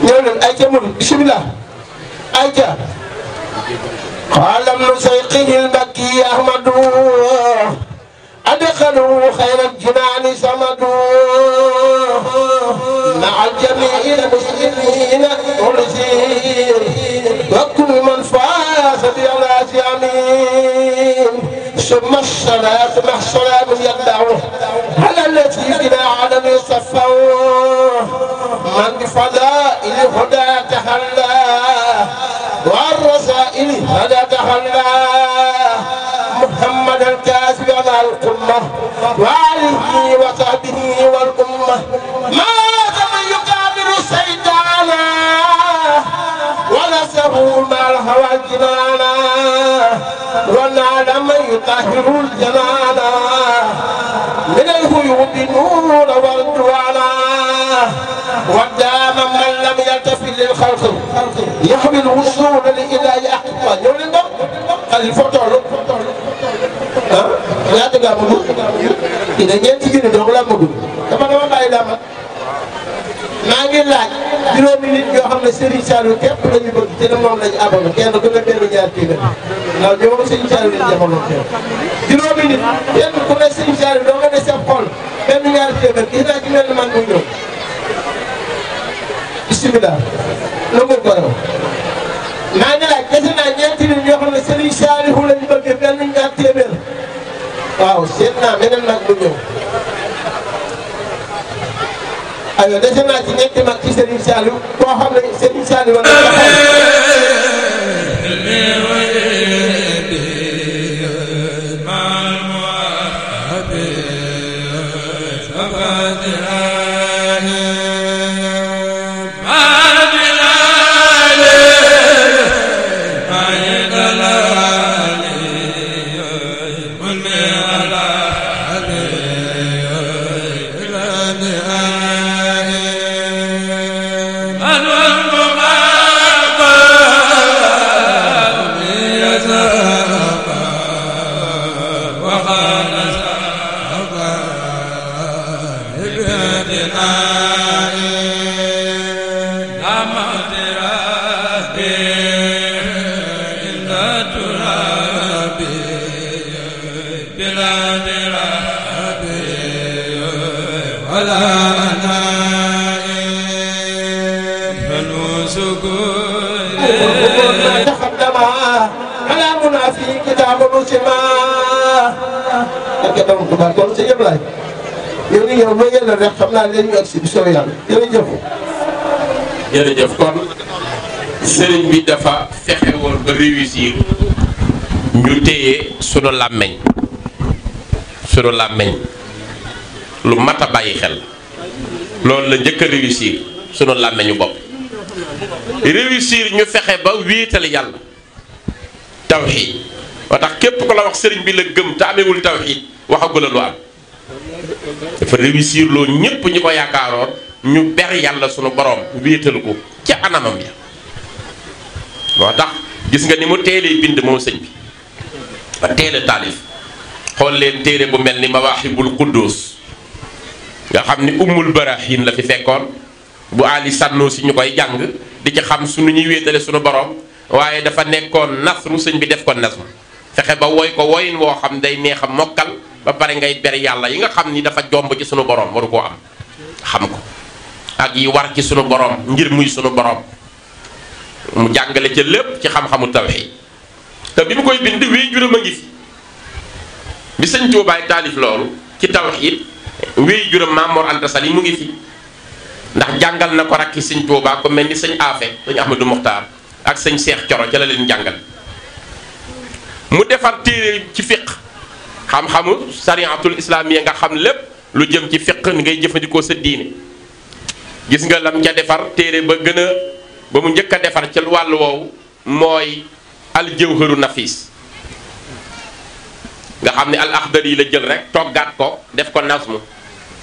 ñëw leen ay ca murit bismillah ay ca xaalam nu sayqihil mbakki ahmadu adxalu xayral jinaani samadu maa jamiil muslimina ulsir wa kullu man faasa bi alaasi amin ثم الصلاة مع السلام يدعو على التي بنا عالم يصفوا من بفضائل هدى تحلى والرسائل هدى تحلى محمد الكاذب على القمة وعليه وصحبه والأمة ما من يقابل سيدانا ونسه مع الهوى الجنانا ونعلم من يطهر الجنان من الغيوب نور والدوانا ودام من لم يلتفت للخلق يحمل الوصول لإله أحقا يولد الفطر ñaata nga amagul kii da ñeenti junni dong la amagul dama bàyyi dama maa ngi laaj juróomi nit ñoo xam ne Serigne Saliou képp lañu bëgg te ne moom lañu abonné kenn ku ne benn ñaar téeméer ndax ñoom Serigne Saliou lañu jamono kenn juróomi nit kenn ku ne Serigne Saliou doo nga ne sa xol benn ñaar téeméer gis naa ci mel ni man muy ñëw bisimilah nangul ko yow maa ngi laaj dese naa ñeenti nit ñoo xam ne Serigne Saliou lañu bëgg benn ñaar téeméer waaw seet naa meneen nag mu ñëw aywa dese naa ci ñetti mag ci Serigne Saliou koo xam ne Serigne Saliou war rek xam naa leen ñu ak si soo yàlla jërëjëf. jërëjëf kon sëriñ bi dafa fexe woon ba réussir ñu téye sunu làmmeñ lu mat a bàyyi xel loolu la njëkk a réussir sunu làmmeñu bopp réussir ñu fexe ba wéetal yàlla tawxiid moo tax képp ko la wax sëriñ bi la gëm te amewul tawxiid waxagula lu am. dafa réussir loo ñépp ñi ko yaakaaroon ñu ber yàlla sunu borom wéetal ko ca anamam ya. moo tax gis nga ni mu teelee bind moom sëñ bi ba teele taalif xool leen téere bu mel ni Mawaahibul Quddus nga xam ni ummul barahin la fi fekkoon bu ali sànnoo si ñu koy jàng di ci xam suñu ñuy wéetale suñu borom waaye dafa nekkoon nasru sëñ bi def ko nasru fexe ba woy ko woyin woo xam day neex a mokkal ba pare ngay ber yàlla yi nga xam ni dafa jomb ci suñu borom waru koo am xam ko ak yi war ci suñu borom ngir muy suñu borom mu jàngale ca lépp ci xam-xamu tawxiid te bi mu koy bind wéy juróom a ngi fi bi sëñ Tuubaay taalif loolu ci tawxiid wéy juróom Maam Mor Anta Sali mu ngi fi ndax jàngal na ko rakki sëñ Tuubaa ko mel ni sëñ Afe sëñ Ahmadou Muxtaar ak sëñ Seex Coro ca la leen jàngal mu defar téere ci fiq xam-xamu sariatul islaamiya nga xam lépp lu jëm ci fiq ni ngay jëfandikoo sa diine gis nga lam ca defar téere ba gën a ba mu njëkk a defar ca wàllu woowu mooy al jawharu nafis nga xam ne al axdari yi la jël rek toggaat ko def ko nasmu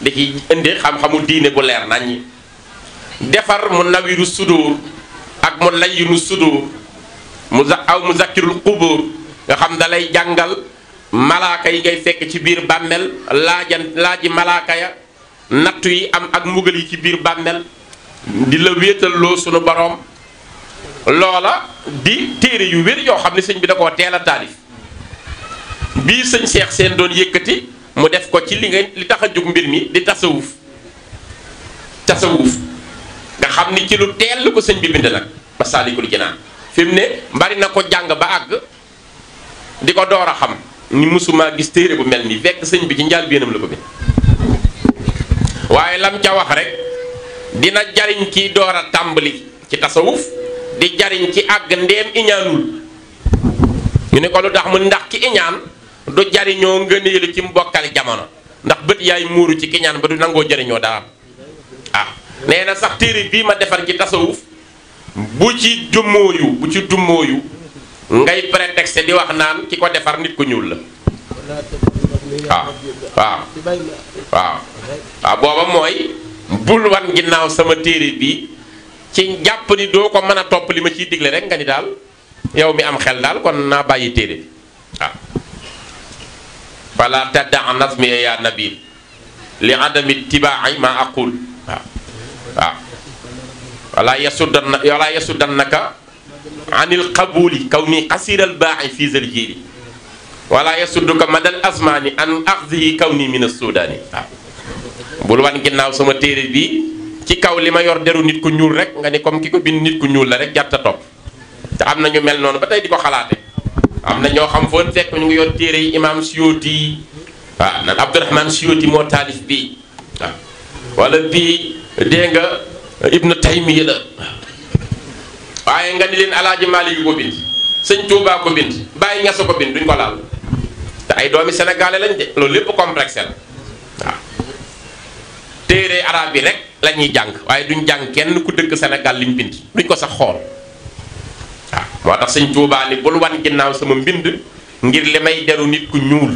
di ci indi xam-xamu diine bu leer naññi defar mu nawiru sudur ak mu layyinu sudur mu zakkirul qubur nga xam da lay jàngal malaaka yi ngay fekk ci biir bàmmeel laaji malaaka ya nattu yi am ak mbugal yi ci biir bàmmeel di la wéetalloo sunu boroom loola di téere yu wér yoo xam ne sëñ bi da koo teel a taalif bii sëñ Seex Seen doon yëkkati mu def ko ci li tax a jóg mbir mi di tasawuf nga xam ni ci lu teel ko sëñ bi bind nag Masaalikul Jinaan fi mu ne bari na ko jàng ba àgg di ko door a xam ni musuma gis téere bu mel nii fekk sëñ bi ci njaal bienam la ko bind waaye lam ca wax rek dina jariñ kiy door a tàmbali ci tasawuf di jariñ ci àgg ndeem iñaanul ñu ne ko lu tax mu ndax ki iñaan du jariñoo ngëneelu ci mbokkali jamono ndax bët yaay muuru ci kiñaan ba du nangoo jariñoo dara nee na sax téere bii ma defar ci tasawuf bu ci dummóoyu ngay prétexte di wax naan ki ko defar nit ku ñuul la waaw booba mooy bul wan ginnaaw sama téere bi ci jàpp ni doo ko mën a topp li ma ciy digle rek nga ni daal yow mi am xel daal kon naa bàyyi téere bi waaw fala tadda nasmi ya nabil li adami tibaai ma aqul waaw wala yasuddannaka anil qabuli kaw ni xasiral baaxi fii zal jiili wala yasudduka madal asmaani an axdihi kaw nii min assudaani waaw bul wan ginnaaw sama téere bi ci kaw li ma yor deru nit ku ñuul rek nga ni comme ki ko bind nit ku ñuul la rek jarta topp te am na ñu mel noonu ba tey di ko xalaate am na ñoo xam foon fekk ñu ngi yor téere yi imaam Suyuti waaw nan Abdurahman Suyuti moo taalif bii waaw wala bii dégg nga Ibnu Taymiya la waaye nga ni leen Alaaji Maalik ko bind sëñ Tuubaa ko bind Baay Ñas ko bind duñ ko laal te ay doomi sénégalais lañ de loolu lépp complexe la waaw téere arab yi rek la ñuy jàng waaye duñ jàng kenn ku dëkk Sénégal liñ bind duñ ko sax xool waaw moo tax sëñ Tuubaa ni bul wan ginnaaw sama mbind ngir li may deru nit ku ñuul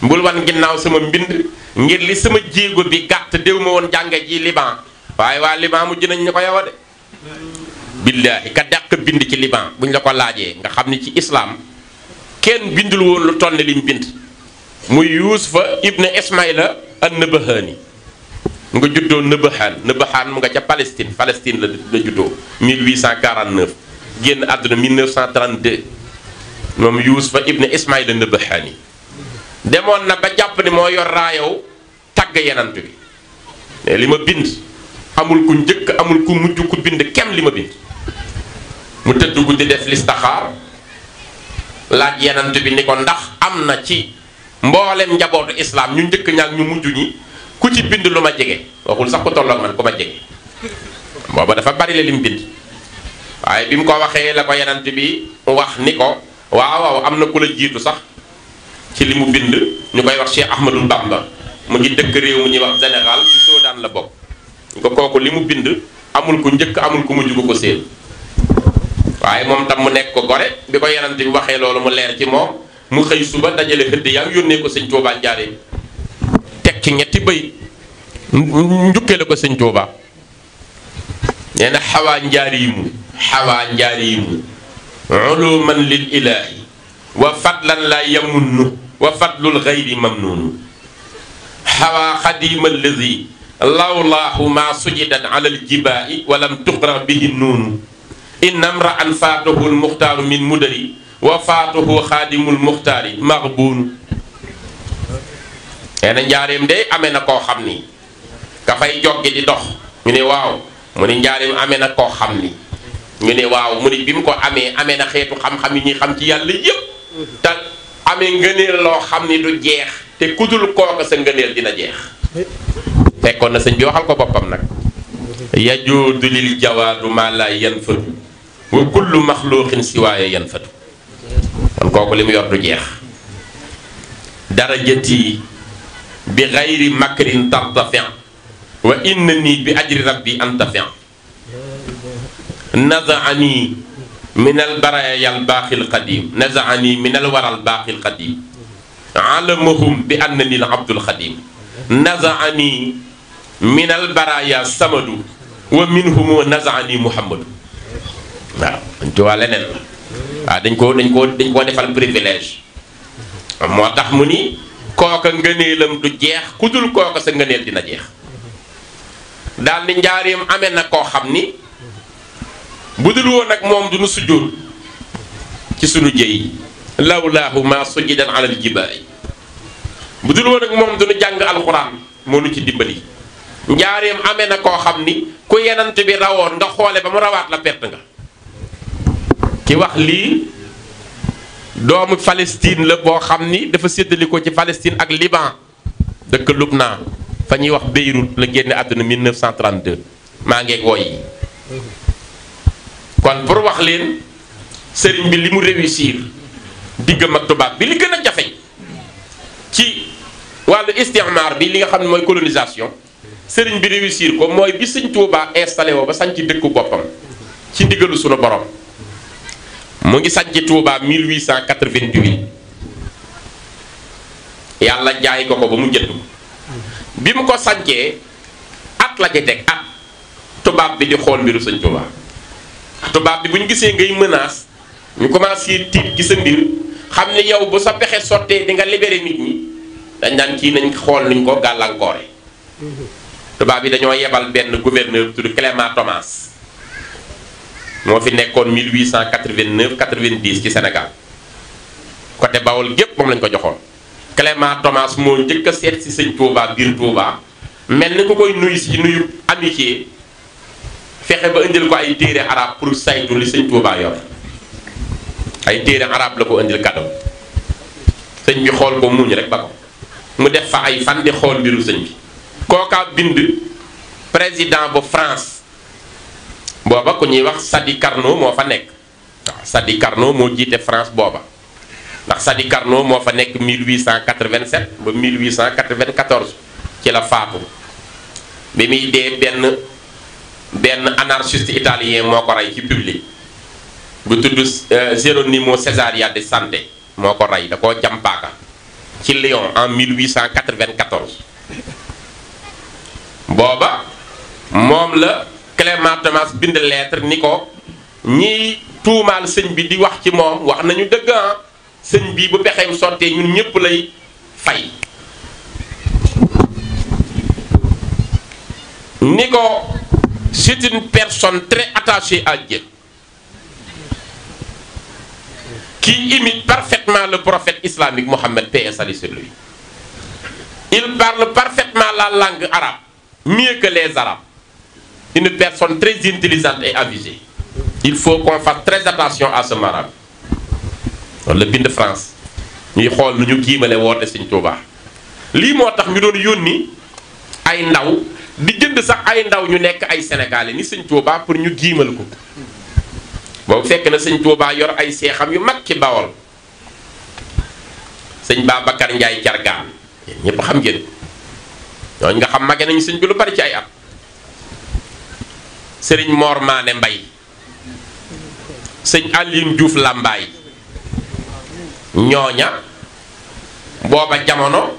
bul wan ginnaaw sama mbind ngir li sama jéego bi gàtt déw ma woon jànge ji Liban waaye waa Liban mujj nañ ñu ko yow de billaahi ka dàq bind ci Liban buñ la ko laajee nga xam ni ci islaam kenn bindul woon lu toll ne liñ bind muy Yuusufa ibn Ismaïla an-Nabahani mu nga juddoo Nabahaan mu nga ca Palestine la juddoo 1849 génn àdduna 1932 moom Yuusufa ibn Ismaïla an-Nabahani demoon na ba jàpp ni moo yor raayow tagg yenant bi ne li ma bind amul ku njëkk amul ku mujj ku bind kem li ma bind mu tëdd guddi def listaxaar laaj yenant bi ni ko ndax am na ci mboolem njabootu islaam ñu njëkk ñaak ñu mujj ñi ku ci bind lu ma jege waxul sax ku tolloog man ku ma jege booba dafa bari la lim bind waaye bi mu ko waxee la ko yenant bi wax ni ko waaw am na ku la jiitu sax ci li mu bind ñu koy wax Cheikh Ahmadou Bamba mu ngi dëkk réew mu ñuy wax Sénégal ci Soudan la bokk ñu ko kooku li mu bind amul ku njëkk amul ku mujj ko séen waaye waaye moom tam mu nekk ko gore bi ko yonent bi waxee loolu mu leer ci moom mu xëy suba dajale xëdd yaa yónnee ko sëñ Tuubaa njaareem teg ci ñetti bëy njukkee la ko sëñ Tuubaa nee na xawaa njaariimu uluman lil ilaahi wa fadlan la yamunnu wa fadlul xayri mamnuunu xawaa xadiima alladi lawlaahu ma sujidan ala aljibaa'i wa lam tuqra bihi nuunu inna mra'an faatahu almuxtaaru min mudari wa faatahu xaadimul muxtaari maxbuunu nee na njaareem de amee na koo xam ni ka fay joggi di dox ñu ne waaw mu ni njaareem amee na koo xam ni ñu ne waaw mu ni bi mu ko amee na xeetu xam-xam yi ñuy xam ci yàlla yépp te amee ngëneel loo xam ni du jeex te kudul kooka sa ngëneel dina jeex fekkoon na sëñ bi waxal ko boppam nag yajuudu lil jawaadu maa laa yanfadu wa kullu maxluuqin siwaaya yanfadu kon kooku li mu yor du jeex darajati bi xayri makrin tartafi wa innani bi ajri rabbi antafi nazaani min albaraya albaaxi alqadim nazaani min alwara albaaxi alqadim alamahum bi annani al abdul xadim nazaani min albaraya samadu wa minhum nazaani muhammadu waaw dañ ci waa leneen la waaw dañ koo defal privilège moo tax mu ni kooka ngëneelam du jeex ku dul kooka sa ngëneel dina jeex daal ni njaareem amee na koo xam ni bu dul woon ak moom du nu sujjóot ci sunu jëy lawlaahu ma sujidan alal jibaay bu dul woon ak moom du nu jàng alxuraan moo nu ci dimbali njaareem amee na koo xam ni ku yenant bi rawoon nga xoole ba mu rawaat la perte nga ki wax lii doomu Palestine la boo xam ni dafa séddali ko ci Palestine ak Liban dëkk Lubnaan fa ñuy wax Beyrouth la génne àdduna 1932 maa ngeeg woy yi kon pour wax leen sëriñ bi li mu réussir diggam ak tubaab bi li gën a jafe ci wàllu istimaar bi li nga xam ne mooy colonisation sëriñ bi réussir ko mooy bi sëñ Tuubaa installé woo ba sañ ci dëkku boppam ci ndigalu sunu borom mu ngi sañ ci Tuubaa 1888 yàlla jaay ko ba mu jënd ko bi mu ko sañcee at la ci teg at tubaab bi di xool mbiru sëñ Tuubaa tubaab bi bu ñu gisee ngay menace ñu commencé tiit ci sa mbir xam ne yow bu sa pexe sottee di nga libéré nit ñi dañ daan kii nañ xool nuñ ko gàllankoore tubaab bi dañoo yebal benn gouverneur tudd Clément Thomas moo fi nekkoon 1889 90 ci Sénégal côté Bawol gépp moom lañ ko joxoon Clément Thomas moo njëkk a seet si sëñ Touba biir Touba mel ni ku koy nuyu si nuyu amitié fexe ba indil ko ay téere arab pour saytu li sëñ Touba yor ay téere arab la ko indil cadeau sëñ bi xool ko muñ rek ba ko mu def fa ay fan di xool mbiru sëñ bi kooka bind président bu France booba ku ñuy wax Sadi Carnot moo fa nekk waaw Sadi Carnot moo jiite France booba ndax Sadi Carnot moo fa nekk 1887 ba 1894 ci la faatu bi muy dee benn anarchiste italien moo ko rey ci public bu tudd Geronimo Cesaria de Santé moo ko rey da koo jàmpaaka ci Lyon en 1894 booba moom la Clément Thomas bind lettre ni ko ñiy tuumaal sëñ bi di wax ci moom wax nañu dëgg sëñ bi bu pexeem sottee ñun ñëpp lay fay ni ko c'est une personne très attachée à Dieu qui imite parfaitement le prophète islamique Mohammed, paix et salut sur lui. Il parle parfaitement la langue arabe, mieux que les arabes. Une personne très intelligente et avisée. Il faut qu'on fasse très attention à ce marabout. Le bind de France ñuy xool nu ñu giimale woote Sëñ Tuubaa lii moo tax ñu doon yónni ay ndaw di jënd sax ay ndaw ñu nekk ay sénégalais ni Sëñ Tuubaa pour ñu giimal ko boobu fekk na Sëñ Tuubaa yor ay seexam yu mag ci Bawol sëñ Babacar Ndiaye Cargaan ñépp xam ngeen ñooñu nga xam mage nañu sëñ bi lu bari ci ay at sëriñ Mor Maane Mbay sëñ Alioune Diouf Lambaay ñooña booba jamono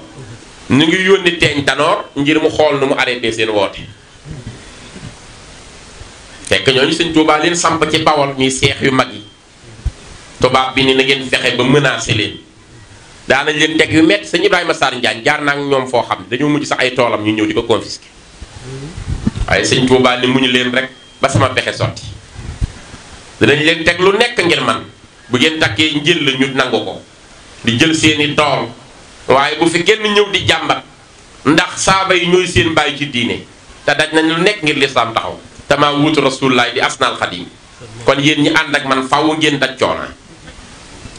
ñu ngi yónni teeñ tanoor ngir mu xool nu mu arrêté seen woote fekk ñooñu sëñ Tuubaa leen samp ci Bawol ñuy seex yu mag yi tubaab bi ni na ngeen fexe ba menacé leen daanañ leen teg yu metti sëñ Ibrahima Sarr Njaañ jaar naa ak ñoom foo xam ne dañoo mujj sax ay toolam ñu ñëw di ko confisqué waaye sëñ Tuubaa ni muñu leen rek ba sama pexe sotti dinañ leen teg lu nekk ngir man bu ngeen takkee njël la ñu nangu ko di jël seeni tool waaye bu fi kenn ñëw di jàmbat ndax saaba yi ñooy seen bàyyi ci diine te daj nañ lu nekk ngir lislaam taxaw te maa wuutu rasulullaay di asnaal xadim kon yéen ñi ànd ak man faaw ngeen daj coona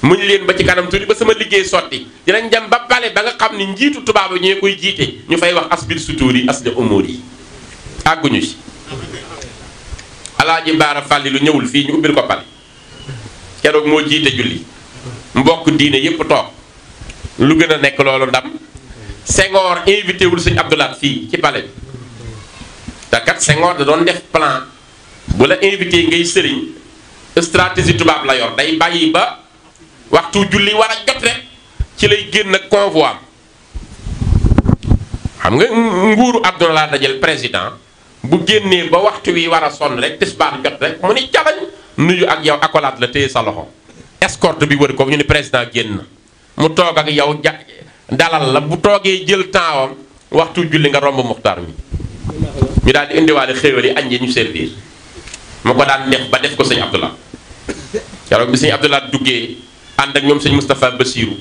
muñ leen ba ci kanam tuuti ba sama liggéey sotti dinañ dem ba pale ba nga xam ni njiitu tubaab yi ñoo koy jiite ñu fay wax asbil sutuur yi asli umur yi àgguñu ci alaaji baara fàlli lu ñëwul fii ñu ubbil ko pale keroog moo jiite julli mbokk diine yépp toog lu gën a nekk loolu ndam Senghor invité wul sëñ Abdoulaat fii ci pale bi te kat Senghor da doon def plan bu la invité ngay sëriñ stratégie tubaab la yor day bàyyi ba waxtu julli war a jot rek ci lay génn ak convoi am xam nga nguuru àdduna laa dajal président bu génnee ba waxtu wi war a sonn rek tisbaar jot rek mu ni jalañ nuyu ak yow accolade la téye sa loxo escorte bi wër ko ñu ni président génn mu toog ak yow dalal la bu toogee jël tempsam waxtu julli nga romb muxtaar mi ñu daal di indiwaale xéewal yi añ yi ñu servir mu ko daan def ba def ko sëñ Abdoulaye keroog bi sëñ Abdoulaye duggee ànd ak ñoom sëñ Moustapha Bassirou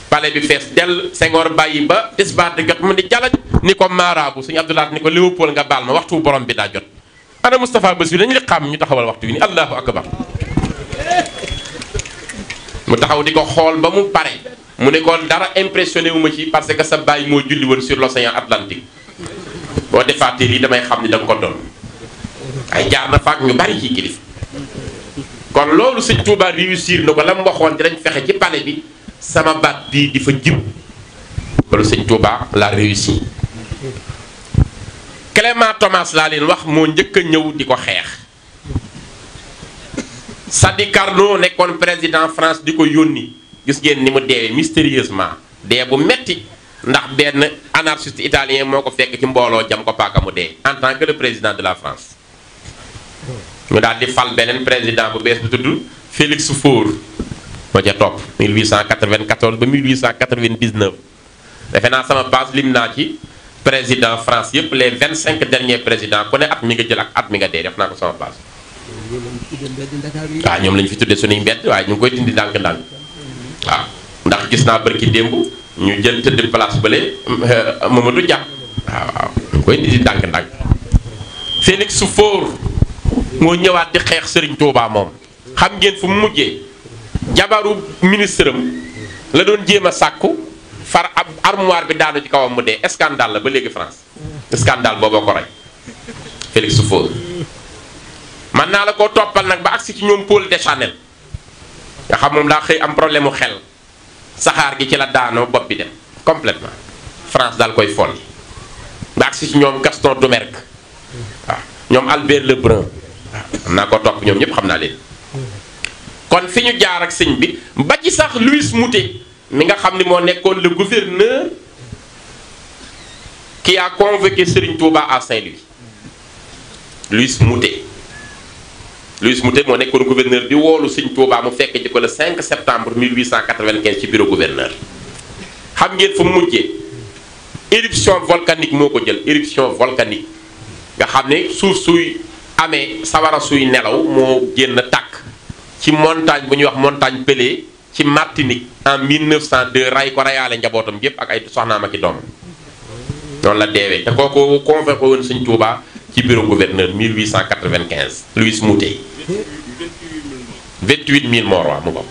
palais bi fees dell Senghor bàyyi ba tisbaar di jot mu ni jalaj ni ko maaraabu sëñ Abdoulaye ni ko Léopold nga baal ma waxtu borom bi daa jot ana Moustapha Bassirou dañu li xam ñu taxawal waxtu wi ni allahu akbar mu taxaw di ko xool ba mu pare mu ne ko dara impressionné wu ma ci parce que sa baay moo julli woon sur l'océan Atlantique boo defaatee lii damay xam ni da nga ko doon ay jaar na faak ñu bari ci kilifa kon loolu sëñ Touba réussir na ko la mu waxoon dinañ fexe ci palais bi sama baat bii di fa jib loolu sëñ Touba la réussi Clément Thomas laa leen wax moo njëkk a ñëw di ko xeex Sadi Carnot nekkoon président France di ko yónni gis ngeen ni mu deewee mystérieusement dee bu metti ndax benn anarchiste italien moo ko fekk ci mbooloo jam ko paaka mu dee en tant que le président de la France ñu daal di fal beneen président bu bees bu tudd Félix Faure moo ca topp 1894 ba 1899 defe naa sama base lim naa ci président France yëpp les 25 derniers présidents ku ne at mi nga jël ak at mi nga dee def naa ko sama base waaw ñoom lañu fi tuddee suñuy mbedd waaye ñu ngi koy dindi ndànk-ndànk waaw ndax gis naa barki démb ñu jël tëdd place bële Mamadou Dia waaw ñu ngi koy dindi ndànk-ndànk Félix Faure moo ñëwaat di xeex Serigne Touba moom xam ngeen fu mu mujjee jabaru ministre am la doon jéem a sàkku far ab armoire bi daanu ci kawam mu dee scandale la ba léegi France scandale booboo ko rey Félix Faure man naa la koo toppal nag ba agsi ci ñoom Paul Deschanel nga xam moom daa xëy am problème mu xel saxaar gi ci la daanoo bopp bi dem complètement France daal koy folli ba agsi ci ñoom Gaston Doumergue waaw ñoom Albert Lebrun waaw xam naa ko topp ñoom ñëpp xam naa leen kon fi ñu jaar ak sëñ bi ba ci sax Louis Moutet mi nga xam ni moo nekkoon le gouverneur qui a convoqué Serigne Touba à Saint-Louis Louis Moutet moo nekkoon gouverneur bi woolu Serigne Touba mu fekk ci ko le 5 septembre 1895 ci bureau gouverneur xam ngeen fu mu mujjee éruption volcanique moo ko jël éruption volcanique nga xam ne suuf suy amee sawara suy nelaw moo génn tàkk ci montagne bu ñuy wax montagne Pelée ci Martinique en 1902 ray ko rayaale njabootam yépp ak ay soxnaam ak i doom noonu la deewee te kooku convoqué woon Sëñ Touba ci bureau gouverneur 1895 Louis Moutet 28000 morts waaw mu ko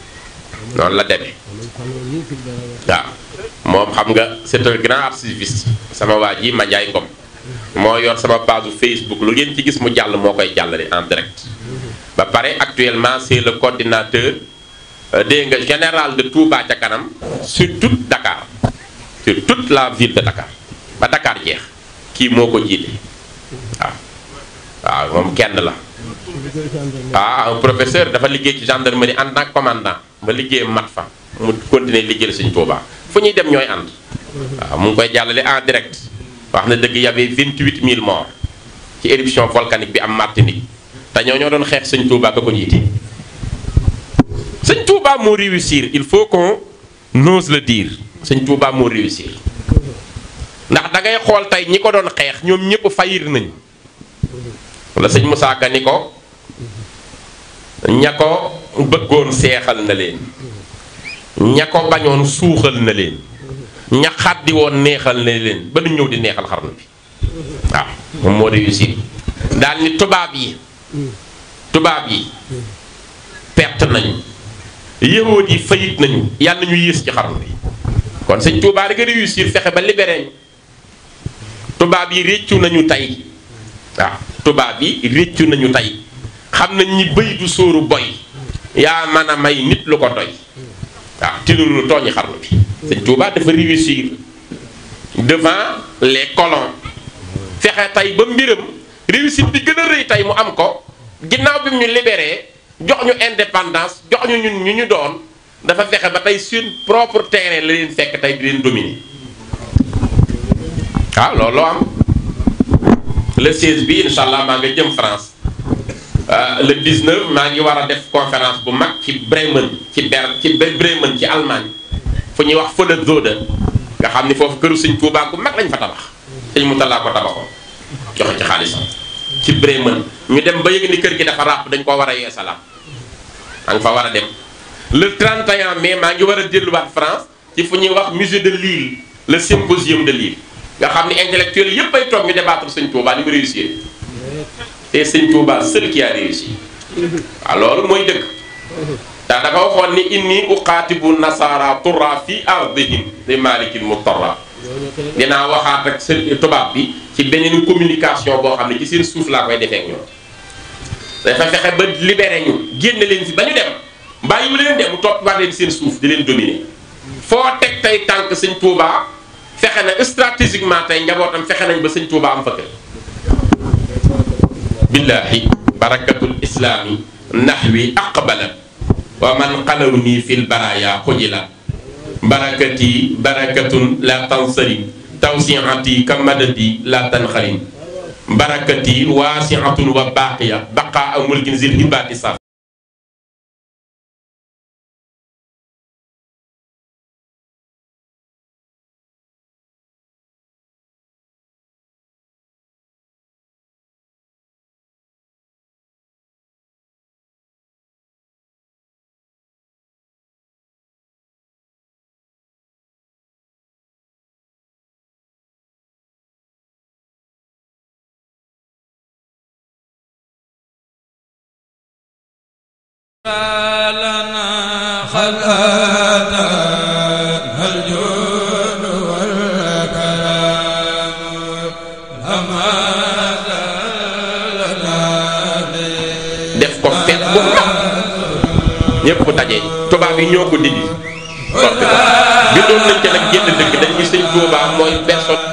noonu la demee waaw moom xam nga c'est un grand archiviste sama waa ji Mandiaye Ngom moo yor sama page Facebook lu ngeen ci gis mu jàll moo koy jàllale en direct ba pare actuellement c'est le coordinateur dégg nga général de Touba ca kanam sur toute Dakar sur toute la ville de Dakar ba Dakar jeex kii moo ko jiite waaw waaw moom kenn la un professeur dafa liggéey ci gendarmerie en tant que commandant ba liggéey mat fa mu continuer liggéeyal Sëñ Tuubaa fu ñuy dem ñooy ànd. waaw mu ngi koy jàllale en direct wax na dëgg y avait 28000 morts ci éruption volcanique bi am Martinique te ñoo doon xeex Sëñ Tuubaa ka ko jiite. Sëñ Tuubaa moo réussir il faut qu'on ose le dire Sëñ Tuubaa moo réussir ndax da ngay xool tey ñi ko doon xeex ñoom ñëpp fayir nañ wala sëñ Moussa Ka ni ko ña ko bëggoon seexal na leen ña ko bañoon suuxal na leen ña xaddi woon neexal na leen ba nu ñëw di neexal xarnu bi waaw moom moo réussir daal ni tubaab yi perte nañu yahud yi fayit nañu yàlla ñu yées ci xarnu bi kon sëñ Tuubaa rek a réussir fexe ba libéré ñu tubaab yi réccu nañu tey waaw tubaab yi réccu nañu tey xam nañ ñi bëy du sóoru boy yaa mën a may nit lu ko doy waaw tinulu tooñi xarnu bi sëñ Tuubaa dafa réussir devant les colons fexe tey ba mbiram réussite bi gën a rëy tey mu am ko ginnaaw bi mu ñu libéré jox ñu indépendance jox ñu ñun ñu doon dafa fexe ba tey suñ propre terrain la leen fekk tey di leen dominer waaw loolu loo am le 16 bi incha allah maa nga jëm France le 19 maa ngi war a def conférence bu mag ci Bremen ci Bremen ci Allemagne fu ñuy wax Fële-Zode nga xam ni foofu këru Sëñ Tuubaa bu mag lañ fa tabax Sëñ Murtalaa ko tabaxoon joxe ci xaalisam ci Bremen ñu dem ba yëg ni kër gi dafa ràpp dañ koo war a yeesalaat maa ngi fa war a dem le 31 mai maa ngi war a delluwaat France ci fu ñuy wax musée de Lille le symposium de Lille nga xam ni intellectuel yépp ay toog ñu débattre Sëñ Tuubaa ni mu réussir te Sëñ Tuubaa seul qui a réussi waaw loolu mooy dëgg ndax dafa waxoon ni inni uqaatibu nasara turra fi ardihim li malikil mutarra dinaa waxaat ak seen tubaab bi ci beneen communication boo xam ne ci seen suuf laa koy defee ak ñoom dafa fexe ba libéré ñu génne leen fi ba ñu dem bàyyi mu leen dem mu topp wax leen seen suuf di leen dominer foo teg tey tànk Sëñ Tuubaa fexe na stratégiquement tey njabootam fexe nañ ba Sëñ Tuubaa am fa kër billahi barakatul islami nahwi aqbalat wa man qalaw nii fil baraya xujila barakati barakatun la tansarim tawsiati ka madadi la tanxarim barakati waasiatun wa baaqiya baqaa mulkin zil hibaati saf لنا خلقنا الجود والكرام لما لنا def ko fet bu mag ñépp daje tubaab yi ñoo ko dindi soppi ko bindoon nañ ca nag génn dëkk dañ gis Sëñ Tuubaa mooy personne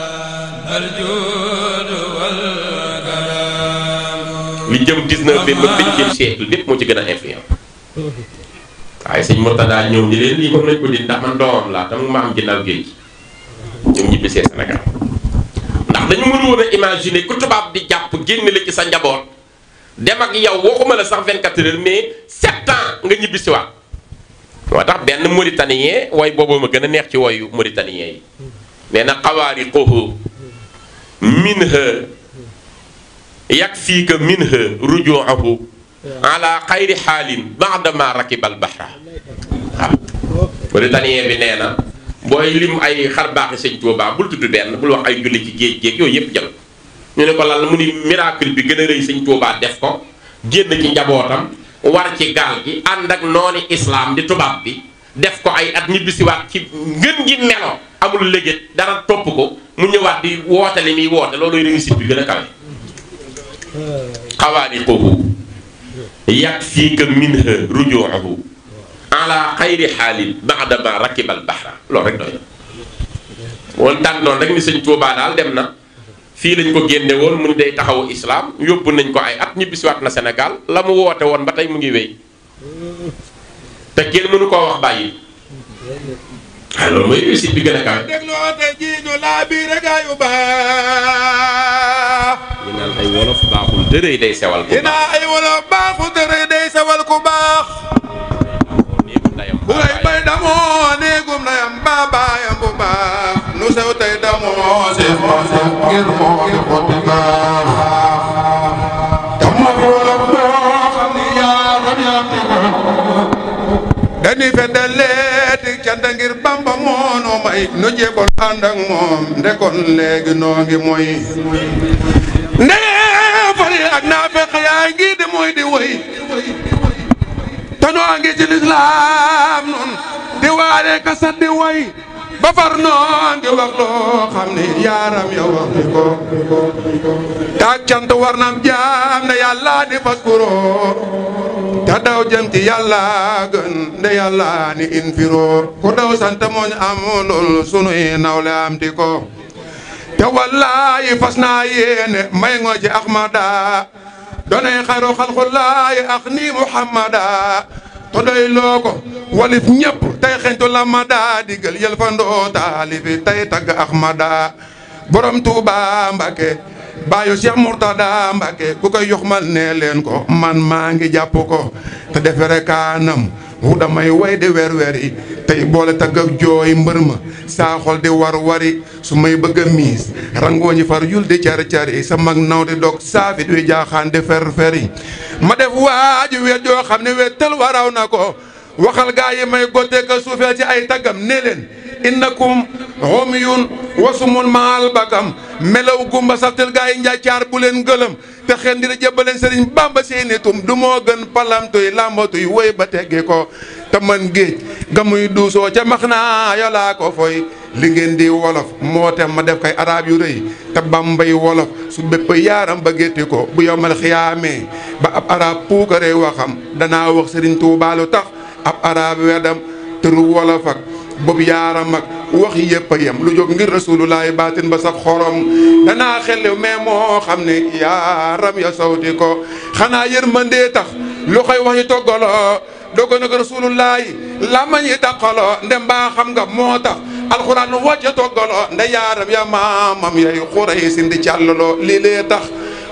li jëm 19e ba 20e siècle lépp moo ci gën a influent waaye Sëñ Murtadaa ñëw ni leen lii moom nañ ko di ndax man doomam laa tam ma am ginnaaw géej ñoom ñibbisee Sénégal ndax dañu mënu woon a imaginer ku tubaab di jàpp génn la ci sa njaboot dem ak yow waxuma la sax 24 heures mais 7 ans nga ñibbisiwaat moo tax benn mauritanien way boobu ma gën a neex ci woyu mauritanien yi nee na xawaariquhu minha yakfiika minha rujuuhu ala xayri xaalin baadama rakibal bahra waaw mauritanien bi nee na booy lim ay xar baaxi Sëñ Tuubaa bul tudd benn bul wax ay julli ci géej géej yooyu yëpp jël ñu ne ko lan mu ni miracle bi gën a rëy Sëñ Tuubaa def ko génn ci njabootam war ci gaal gi ànd ak nooni islam di tubaab bi def ko ay at ñibbisiwaat ci ngën gi melo amul léget dara topp ko mu ñëwaat di woote li muy woote looluy réussite bi gën a kawe xawaariquhu yakfiika minha rujuuhu ala xayri xaalin baadama rakibal bahra loolu rek doy woon tànnoon rek ni Sëñ Tuubaa daal dem na fii lañ ko génne woon mu ni day taxawu islam yóbbu nañ ko ay at ñibbisiwaat na Sénégal la mu woote woon ba tey mu ngi wéy te kenn mënu koo wax bàyyi. loolu mooy réussite bi gën a kawe. dégloo te ji ñu laa biir gaa yu baax. ñu naan ay wolof baaxul dërëy day sewal ku baax. ay wolof baaxul dërëy day sewal ku baax. bu ngay bay damoo néegum ndayam baa baayam bu baax. nu sew tey damoo seef moo seef ngir moo di xotti baax. te moo fi wolof boo xam ni yaaram yaa fi ko. dañuy feddaleeti cant ngir Bamba moo noo may nu jébbal ànd ak moom ndekoon léegi noo ngi mooy. ndee fari ak naa fekk yaa ngi di mooy di woy. te noo ngi ci lislaam nun di waare ka sat di way ba far noo ngi wax loo xam ni yaaram ya wax ni ko taak cant war nam jaam ne yàlla di fas kuroo te daw jëm ci yàlla gën nde yàlla ni infiroo ku daw sant mooñ am lool sunuy nawle am ti ko te wallaayi fas naa yéene may ngoo ci Ahmada doonay xaru xalxulaayi ak ni Muhammada to doy loo ko walif ñëpp tey xeñtu la mada digal yel fa ndoo taalifi tey tagg Ahmada borom Tuuba Mbàkke baayu Cheikh Murtada Mbàkke ku koy yoxmal ne leen ko man maa ngi jàpp ko te defere kaanam wu damay way di weer yi tey boole tagg ak jooy mbër ma saa xol di war wari su may bëgg a miis rangoo ñi far yul di cari sa mag naw di dog saafit wi jaaxaan di fer-feri ma def waaju weet joo xam ne weetal waraw na ko waxal gaa yi may gotte ka suufeel ci ay taggam ne leen innakum homiyun wasumun maal bakam melaw gumba saftel gaa yi njaacaar bu leen gëlëm te xen di la jëbbaleen sëriñ Bamba seeni tum du moo gën palamtuy lambatuy woy ba teggi ko te man géej ga muy duusoo ca max naa yolaa ko foy li ngeen di wolof moo tem ma def kay arab yu rëy te Bambay wolof su bépp yaaram ba gétti ko bu yowmal xiyaamee ba ab arab puukaree waxam danaa wax sëriñ Tuubaa lu tax ab arab wedam tëru wolof ak boobu yaaram ak wax yëpp a yem lu jóg ngir rasulullahi baatin ba sax xorom danaa xellew mais moo xam ne yaaram ya sawti ko xanaa yërmandee tax lu koy wax yi toggaloo dogo nag rasulullahi lamañ yi taqaloo nde mbaa xam nga moo tax alxuraan wàcce toggaloo nde yaaram ya maamam yay xuray sindi càllaloo lii lee tax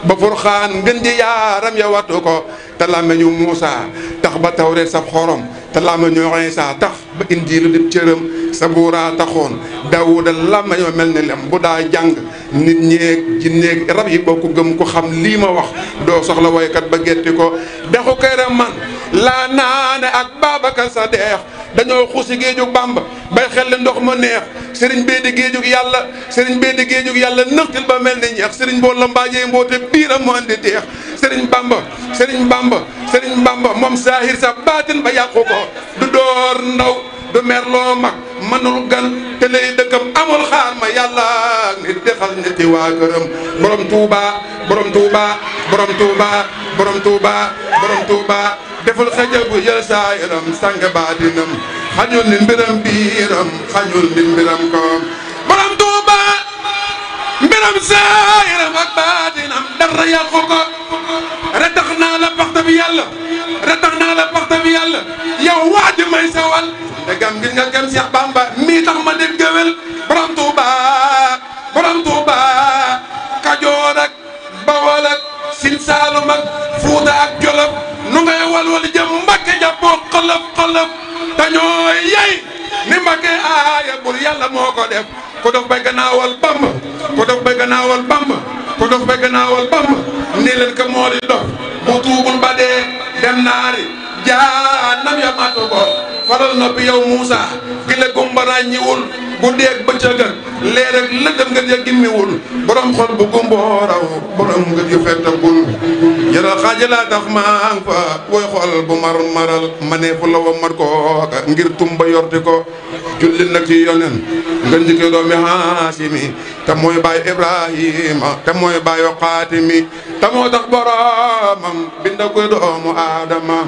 ba furxaan ngën ji yaaram ya wattu ko te làmmeñu Muusa tax ba tawreet sab xorom te làmmeñu Iisaa tax ba injiilu dib cëram sabuuraa taxoon Daawuda làmmeñ ma mel ne lem bu daa jàng nit ñeeg jinneeg rab yi bokku gëm ko xam lii ma wax doo soxla woykat ba getti ko dexu këram man laa naane ak Babacar Sadeex dañoo xuusi géejug Bamba bay xel ndox ma neex sëriñ bee di géejug yàlla sëriñ bee di géejug yàlla nëxtil ba mel ni ñeex sëriñ boo la mbaajee mboote biiram mu andi teex sëriñ Bamba moom saahir sa baatin ba yàqu ko du door ndaw du merloo mag manul gan te lay dëkkam amul xaar ma yàlla nit dexal niti waa këram borom Tuuba deful xëjal bu jël saayiram sang baatinam xañul nit mbiram biiram xañul nit mbiram kawam borom Tuuba mbiram saayiram ak baatinam dara yàqu ko retax naa la paxta bi yàlla yow waaju may sawal te gam ngir nga gam Seex Bamba mii tax ma dégg géwél borom Tuuba Kajoor ak Bawol ak Siin Saalum ak Fuuta ak Jolof nu ngay walwal jëm Mbàkke jàppoo xalaf te ñooy yey ni Mbàkke aaya bur yàlla moo ko def ko dof bay gannaawal Bamba nii leen ko moo di dof bu tuubul ba dee dem naari jaanam ya matu ko faral noppi yow Muusa gi la gumba ràññiwul guddeeg bëccëg ak leer ak lëndëm nga ya gimmiwul borom xol bu gumboo raw borom nga yu fettagul yaral xaaja laa tax maa ngi fa woy xol bu maral ma ne fu la wa mar ko ngir tumba yorti ko julli nag ci yonen nga njëkke doomi Haasimi te mooy baay Ibrahima te mooy baayu Xaatimi te moo tax boromam binda koy doomu Aadama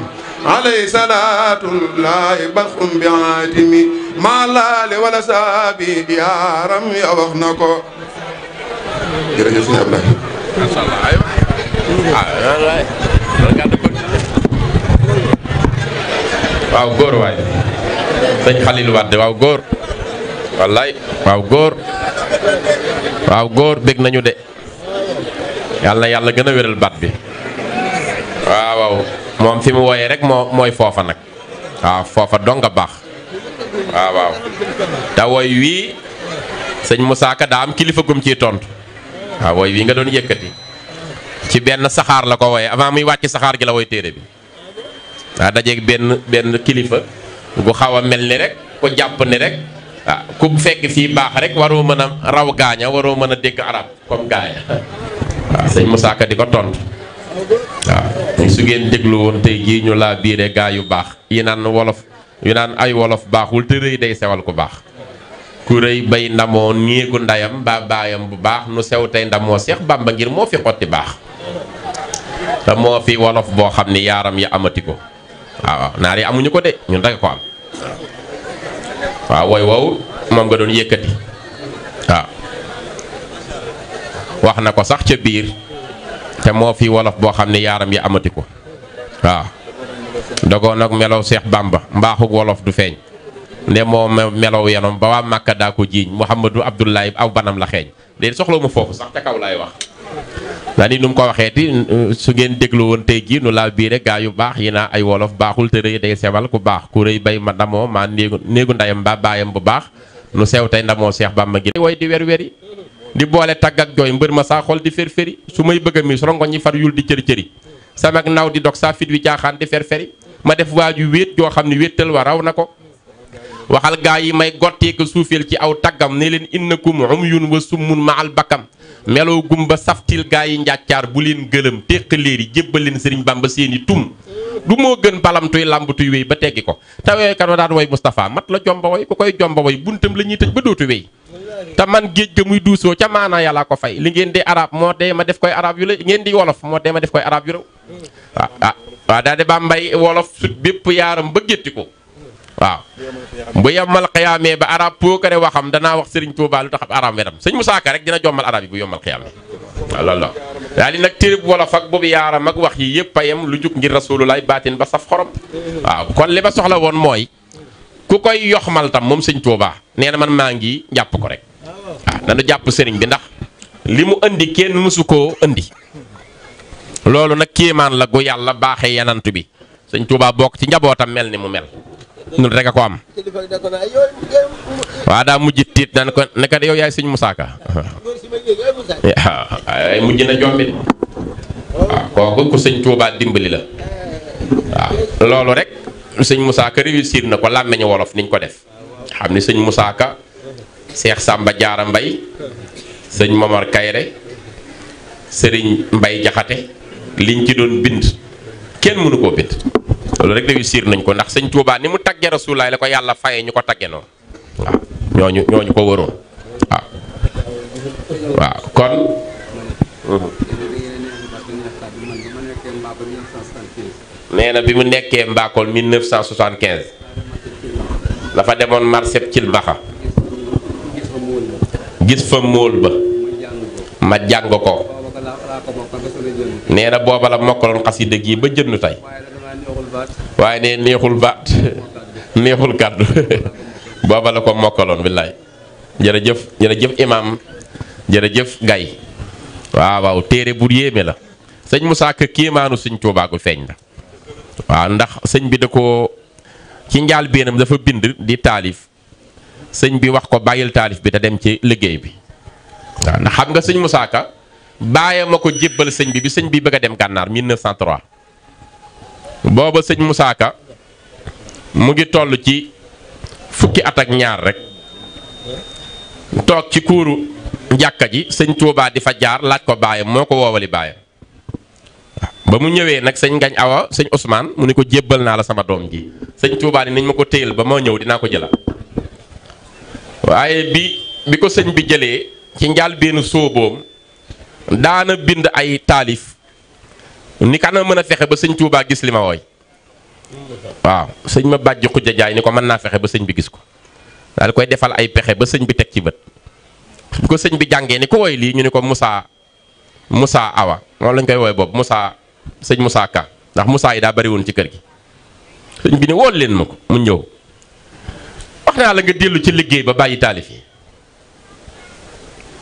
alayhi salaatullahi barxum bi aatimi maa laale wala saabi yaaram ya wax na ko jërëjëf sëñ Ablaye. macha allah aywa wallaay waaw góor waay sëñ Xalil Wade waaw góor wallaay waaw góor bég nañu de yàlla gën a wéral baat bi waaw moom fi mu wooyee rek mooy foofa nag waaw foofa dong nga baax waaw te woy wii sëñ Moussa Ka daa am kilifa gum ciy tontu waaw woy wii nga doon yëkkati ci benn saxaar la ko wooyee avant muy wàcc saxaar gi la woy téere bi waa dajeeg benn kilifa gu xaw a mel ni rek ku jàpp ni rek ku fekk fii baax rek waroo mën a raw gaaña waroo mën a dégg arab comme gaaña waaw sëñ Moussa Ka di ko tontu waaw su ngeen déglu woon tey jii ñu laa biire gaa yu baax yi naan ay wolof baaxul te rëy day sewal ku baax ku rëy bay ndamoo néegu ndayam ba baayam bu baax nu sew tey ndamoo Seex Bàmba ngir moo fi xotti baax te moo fi wolof boo xam ni yaaram ya amati ko waaw naar yi amuñu ko de ñun rek ko am waaw wooy wow moom nga doon yëkkati waaw wax na ko sax ca biir te moo fi wolof boo xam ne yaaram ya amati ko waaw dogoon nag melow Seex Bàmba mbaaxug wolof du feeñ nde moo melow yenom ba waa Màkka daa ko jiiñ Muhammadu Abdullahi aw banam la xeeñ léegi soxla mu foofu sax ca kaw laay wax daa ni nu mu ko waxeeti su ngeen déglu woon tey jii nu laa biire gaa yu baax yi naa ay wolof baaxul te rëy day sewal ku baax ku rëy bay ma ndamoo maa néegu ndayam ba baayam bu baax nu sew tey ndamoo Seex Bàmba ngir woy di wer-weri di boole tagg ak jooy mbër ma saa xol di fer-feri su may bëgg a miis rongoñ ñi far yul di cëri-cëri samak naw di dog saa fit wi caaxaan di fer-feri ma def waaju wéet joo xam ne wéttal wa raw na ko waxal gaa yi may gotteeku suufeel ci aw taggam ne leen innakum umyun wa summun ma al bakkam meloo gumba saftil gaa yi njàccaar bu leen gëlëm téqaleeri jébbal leen Sëriñ Bàmba seeni tum du moo gën balamtuy làmbatuy wéy ba teggi ko te wooykat wa daan woy Moustapha mat la jomba woy ku koy jomba woy buntam la ñuy tëj ba dootu wéy te man géej ga muy duusoo ca maanaa yàllaa ko fay li ngeen di arab moo dee ma def koy arab yu la ngeen di wolof moo dee ma def koy arab yu raw waaw daal di Bàmbay wolof sut bépp yaaram ba gétti ko waaw bu yombal xiyaamee ba arab pookare waxam danaa wax Serigne Touba lu tax ab arab wedam sëñ Moussa Ka rek dina jommal arab yi bu yombal xiyaamee waaw loolu la daal di nag téréb wolof ak boobu yaaram ak wax yi yëpp a yem lu jug ngir rasululaay baatin ba saf xorom waaw kon li ma soxla woon mooy ku koy yoxmal tam moom sëñ Touba nee na man maa ngi jàpp ko rek waaw nanu jàpp sëriñ bi ndax li mu indi kenn mësu koo indi loolu nag kéemaan la gu yàlla baaxee yanantu bi sëñ Touba bokk ci njabootam mel ni mu mel nun rek a ko am waaw daa mujj tiit naan ko ne kat yow yaay sëñ Moussa Ka waaw mujj na jombit waaw kooku ku sëñ Touba dimbali la waaw loolu rek sëñ Moussa Ka réussir na ko làmmeñu wolof niñ ko def xam ni sëñ Moussa Ka Seex Samba Jaara Mbay sëñ Momar Kayre sëriñ Mbay Jaxate liñ ci doon bind kenn mënu koo bind loolu rek réussir nañ ko ndax sëñ Touba ni mu tagge Rasulaay la ko yàlla fayee ñu ko tagge noonu waaw ñooñu ko waroon waaw kon nee na bi mu nekkee Mbakol 1975 dafa demoon marché Cilmaxa gis fa móol ba ma jàng ko nee na booba la mokkaloon xasida gi ba jëndu tey waaye ne neexul baat neexul kàddu booba la ko mokkaloon billaay jërëjëf imaam jërëjëf gay waaw téere bu yéeme la sëñ Moussa Ka kéemaanu sëñ Tuubaa gu feeñ la waaw ndax sëñ bi da ko ci njaal beenam dafa bind di taalif sëñ bi wax ko bàyyil taalif bi te dem ci liggéey bi waaw ndax xam nga sëñ Moussa Ka bàyyi ma ko jébbal sëñ bi sëñ bi bëgg a dem gànnaar 1903 booba sëñ Moussa Ka mu ngi toll ci fukki at ak ñaar rek toog ci kuuru njàkka ji sëñ Touba di fa jaar laaj ko baayam moo ko woowali baayam ba mu ñëwee nag sëñ Ngañ Awa sëñ Ousmane mu ni ko jébbal naa la sama doom ji sëñ Touba ni nañ ma ko téyel ba moo ñëw dinaa ko jëlaat waaye bi ko sëñ bi jëlee ci njaal benn sóoboom daana bind ay taalif ni kana mën a fexe ba sëñ Touba gis li ma wooy waaw sëñ ma bàjj xujja jaay ni ko mën naa fexe ba sëñ bi gis ko daal koy defal ay pexe ba sëñ bi teg ci bët bu ko sëñ bi jàngee ni ko woy lii ñu ne ko Moussa Awa moom lañ koy woowee boobu sëñ Moussa Ka ndax Moussa yi daa bari woon ci kër gi. sëñ bi ne wool leen ma ko mu ñëw wax naa la nga dellu ci liggéey ba bàyyi taalif yi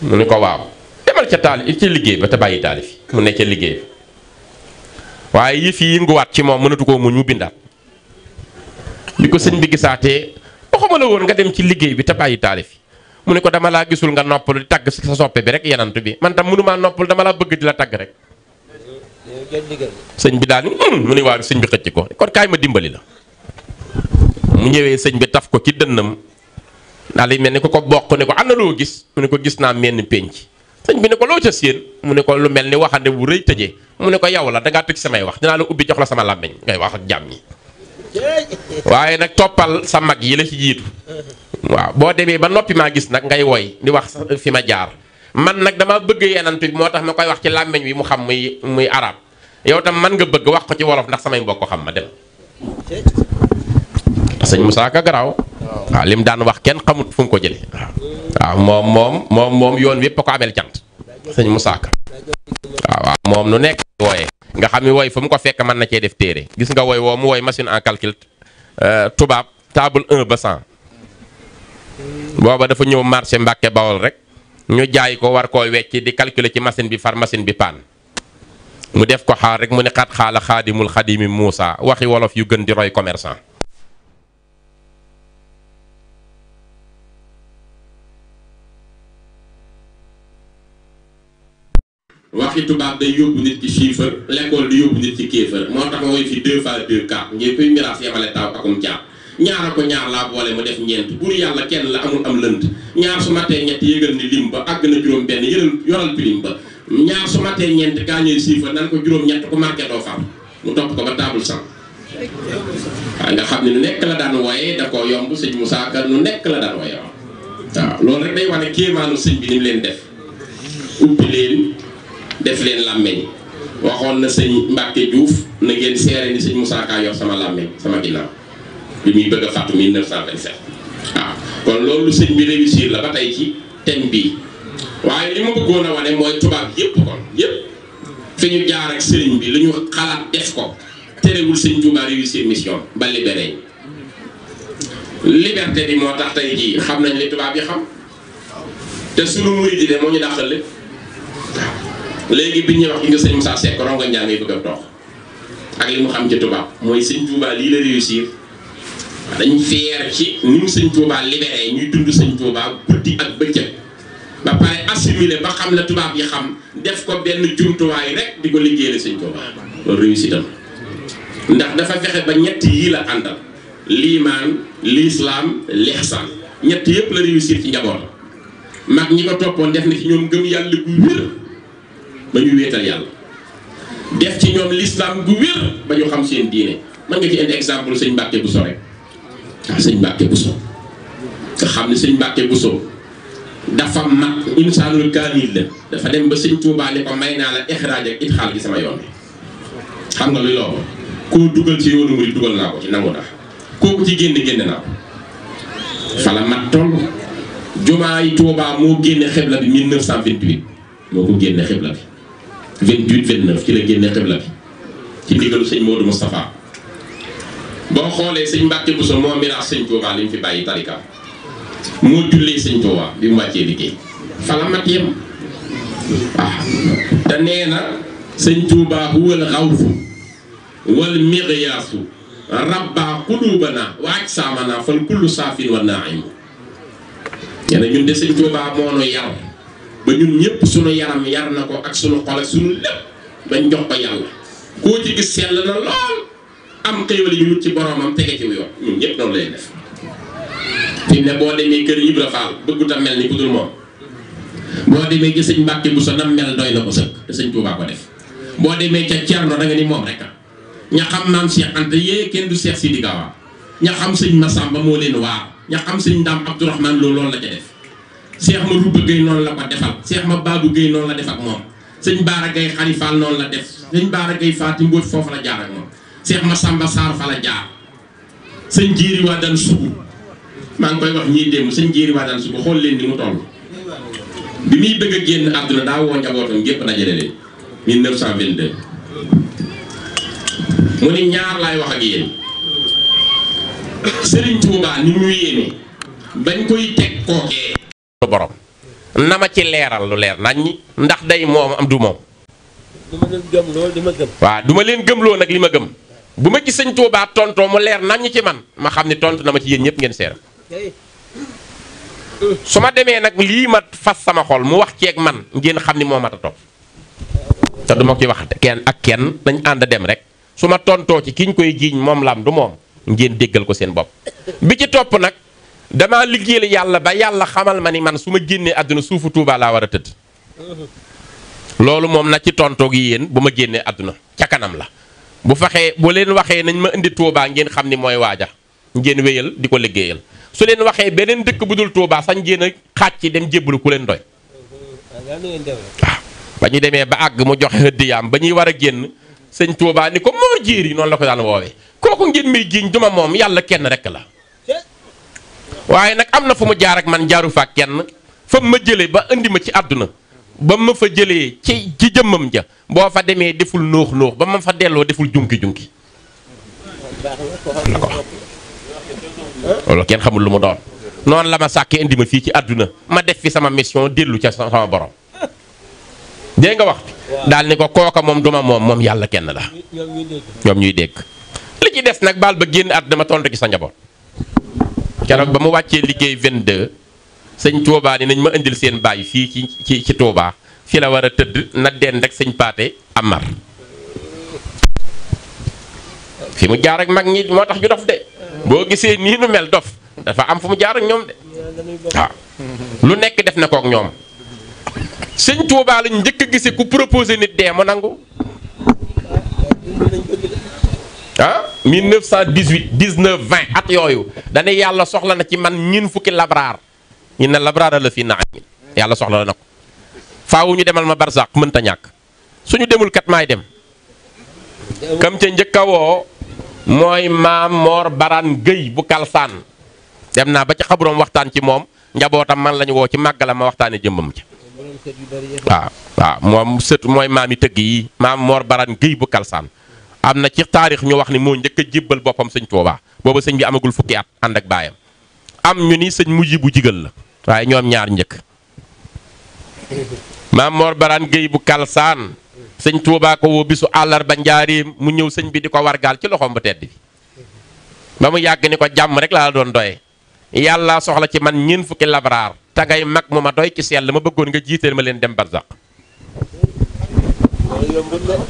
mu ne ko waaw demal ca ci liggéey ba te bàyyi taalif yi mu ne ca liggéey waaye yëf yi yënguwaat ci moom mënatu koo muñ mu bindaat bi ko sëñ bi gisaatee waxuma la woon nga dem ci liggéey bi te bàyyi taalif yi mu ne ko dama laa gisul nga noppalu di tagg sa soppe bi rek yenant bi man tam mënumaa noppalu dama laa bëgg di la tagg rek sëñ bi daal ni mu ne waaw sëñ bi xëcc ko kon kaay ma dimbali la mu ñëwee sëñ bi taf ko ci dënnam daal di mel ni ko bokk ne ko am na loo gis mu ne ko gis naa menn pénc sëñ bi ne ko loo ca séen mu ne ko lu mel ni waxande bu rëy tëjee mu ne ko yow la dangaa tëj samay wax dinaa la ubbi jox la sama làmmiñ ngay wax ak jàmm ñi waaye nag toppal sa mag yi la ci jiitu waaw boo demee ba noppi maa gis nag ngay woy di wax fi ma jaar man nag dama bëgg yenant bi moo tax ma koy wax ci làmmiñ wi mu xam muy arab yow tam man nga bëgg wax ko ci wolof ndax samay mbokk ko xam ma dem sëñ Moussa Ka garaaw waaw lim daan wax kenn xamut fu mu ko jëlee waaw moom yoon wépp a ko ameel cant sëñ Moussa Ka waaw moom nu nekk wooyee nga xam ni woy fu mu ko fekk mën na cee def téere gis nga woy woo mu woy machine en calcul tubaab table 1 ba 100 booba dafa ñëw marché Mbàkke Bawol rek ñu jaay ko war koo wecc di calculer ci machine bi far machine bi paan mu def ko xaar rek mu ne xat xaala xaadimul xadimi Moussa waxi wolof yu gën di roy commerçant waxi tubaab day yóbbu nit ci chiffre l'école di yóbbu nit ci kéefër moo tax ma woy fi 2 fois 2 4 ngir kuy miraas yemale taw akum caab ñaara ko ñaar laa boole mu def ñeent buur yàlla kenn la amul am lënt ñaar su matee ñett yëgal ni lim ba àgg na juróom benn yoral pilim ba ñaar su matee ñeent gaañooy chiffre nan ko juróom ñett ku marqué doo far mu topp ko ba table 100 waaye nga xam ne nu nekk la daan wooyee da koo yomb sëñ Moussa Ka nu nekk la daan wooyee waaw loolu rek day wane kéemaanu sëñ bi ni mu leen def ubbi leen def leen làmmeñ waxoon na sëñ Mbacke Diouf na ngeen seere ni sëñ Moussa Ka yor sama làmmeñ sama ginnaaw bi muy bëgg a fàttu 1927 waaw kon loolu sëñ bi réussir la ba tey ci thème bii waaye li ma bëggoon a wane mooy tubaab yépp kon yépp fi ñu jaar ak sëriñ bi lu ñu xalaat def ko terewul sëñ Touba réussir mission ba libéré liberté bi moo tax tey jii xam nañ li tubaab yi xam te sunu murid yi de moo ñu dàqal lépp léegi bi ñuy wax gi nga sëñ Moussa Seck rongo njaa ngay bëgg a toog ak li mu xam ci tubaab mooy sëñ Touba lii la réussir dañ fier ci ni mu sëñ Touba libéré ñuy dund sëñ Touba guddi ak bëccëg ba pare assimilé ba xam la tubaab yi xam def ko benn jumtuwaay rek di ko liggéeyal sëñ Touba loolu réussir am ndax dafa fexe ba ñett yii la àndal liimaan lislaam lihsaan ñett yëpp la réussir ci njaboot mag ñi ko toppoon def na ci ñoom gëm yàlla gu wér ba ñu wéetal yàlla def ci ñoom lislaam gu wér ba ñu xam seen diine mën nga ci indi exemple sëñ Mbàkke Buso rek waaw sëñ Mbàkke Buso nga xam ne sëñ Mbàkke Buso dafa mag insaanul kaamil la dafa dem ba sëñ Tuubaa ne ko may naa la ixraaj ak idxaal gi sama yoon bi xam nga luy loolu koo dugal ci yoonu murid dugal naa ko ci nangu tax kooku ci génne naa ko fala mat toll jumaa yi Tuubaa moo génne xibla bi 1928 moo ko génne xibla bi 28 29 ci la génne xibla bi ci ndigalu sëñ Modou Moustapha boo xoolee sëñ Mbàkke Buso moo miraas sëñ Tuubaa li mu fi bàyyi tarika moo jullee sëñ Tuubaa bi mu wàccee liggéey fala mat yem waaw te nee na sëñ Tuubaa huwal xawfu wal miqyaasu rabba qulubana wa ajsamana fal kullu saafin wa naim nee na ñun de sëñ Tuubaa moo nu yar ba ñun ñëpp sunu yaram yar na ko ak sunu xol ak sunu lépp bañ jox ko yàlla koo ci gis sell na lool am xéewal yu wut ci boromam tege ci yoon ñun ñëpp noonu lay def fi ne boo demee kër Ibra Faal bëggut a mel ni ku dul moom boo demee ci sëñ Mbàkke Buso nam mel doy na ko sëkk te sëñ Tuubaa ko def boo demee ca Cerno da nga ni moom rek ña xam maam Cheikh Anta yee kenn du Cheikh Sidi Gawa ña xam sëñ Massamba moo leen waar ña xam sëñ Ndam Abdourahmane loolu la ca def Cheikh ma Rubba Gueye noonu la ko defal Cheikh ma Babou Gueye noonu la def ak moom sëñ Baara Gueye Xalifaal noonu la def sëñ Baara Gueye Faati Mbóot foofu la jaar ak moom Cheikh Massamba Sarr fa la jaar sëñ Jéeri waa daan sugu maa ngi koy wax ñii démb sëñ Jéeri waa daan sugu xool leen ni mu toll bi muy bëgg a génn àdduna daa woo njabootam gépp dajale leen 1922 mu ni ñaar laay wax ak yéen Serigne Touba ni mu yéene bañ koy teg kookee borom na ma ci leeral lu leer nañ ñi ndax day moom am du moom du ma leen gëm loolu di ma gëm. waaw du ma leen gëmloo nag li ma gëm bu ma gis Sëñ Touba tontoo mu leer nañ ñi ci man ma xam ni tontu na ma ci yéen ñëpp ngeen seeram su ma demee nag lii ma fas sama xol mu wax ceeg man ngeen xam ni moo mat a topp te du ma ci wax kenn ak kenn dañ ànd dem rek su ma tontoo ci kiñ koy jiiñ moom lam du moom ngeen déggal ko seen bopp bi ci topp nag damaa liggéeyal yàlla ba yàlla xamal ma ni man su ma génnee àdduna suufu Touba laa war a tëdd loolu moom na ci tontoog yéen bu ma génnee àdduna ca kanam la bu faxee bu leen waxee nañ ma indi Touba ngeen xam ni mooy waaja ngeen wéyal di ko liggéeyal su leen waxee beneen dëkk bu dul Touba sax ngeen a xaaj ci dem jébbalu ku leen doy waaw ba ñu demee ba àgg mu joxe hëddiyaam ba ñuy war a génn sëñ Touba ni ko moo jiir yi noonu la ko daan woowee kooku ngeen may jiiñ duma moom yàlla kenn rek la waaye nag am na fu mu jaar ak man jaaru fa kenn fa ma jëlee ba indi ma ci àdduna ba ma fa jëlee ci jëmmam ja boo fa demee deful nóox nóox ba ma fa delloo deful junki-junki la ko loolu kenn xamul lu mu doon noonu la ma sàkkee indi ma fii ci àdduna ma def fi sama mission dellu ca sama borom dégg nga wax daal ni ko kooka moom duma moom yàlla kenn la ñoom ñuy dégg li ci des nag baal ba génn àdduna ma tontu ci sa njaboot keroog ba mu wàccee liggéey 22 sëñ Touba ni nañ ma indil seen baay fii ci Touba fi la war a tëdd na den rek sëñ Paate Amar fi mu jaar ak mag ñi moo tax ñu dof de boo gisee nii nu mel dof dafa am fu mu jaar ak ñoom de waaw lu nekk def na ko ak ñoom sëñ Touba lañ njëkk a gisee ku proposé nit dee mu nangu ah 1918 19 20 at yooyu dañuy yàlla soxla na ci man ñin fukki labraar ñu ne labraar la fi naamin yàlla soxla na ko faawu ñu demal ma barsaq mënta ñàkk suñu demul kat maay dem kam ca njëkk a woo mooy maam Mor Baraan Gueye bu Kalsaan dem naa ba ci xaburoom waxtaan ci moom njabootam man lañu woo ci màggala ma waxtaane jëmmam ci waaw moom sët mooy maam yi tëgg yi maam Mor Baraan Gueye bu Kalsaan am na ci taarix ñu wax ni moo njëkk a jébbal boppam sëñ Touba booba sëñ bi amagul fukki at ànd ak baayam am ñu ni sëñ mujj bu jigal la waaye ñoom ñaar njëkk maam Mor Baraan Gueye bu Kalsaan sëñ Touba ko woo bisu àllarba njaareem mu ñëw sëñ bi di ko wargaal ci loxoom bu tedd bi ba mu yàgg ni ko jàmm rek laa la doon doye yàlla soxla ci man ñeent fukki labraar te ngay mag mu ma doy ci sell ma bëggoon nga jiiteel ma leen dem barzaq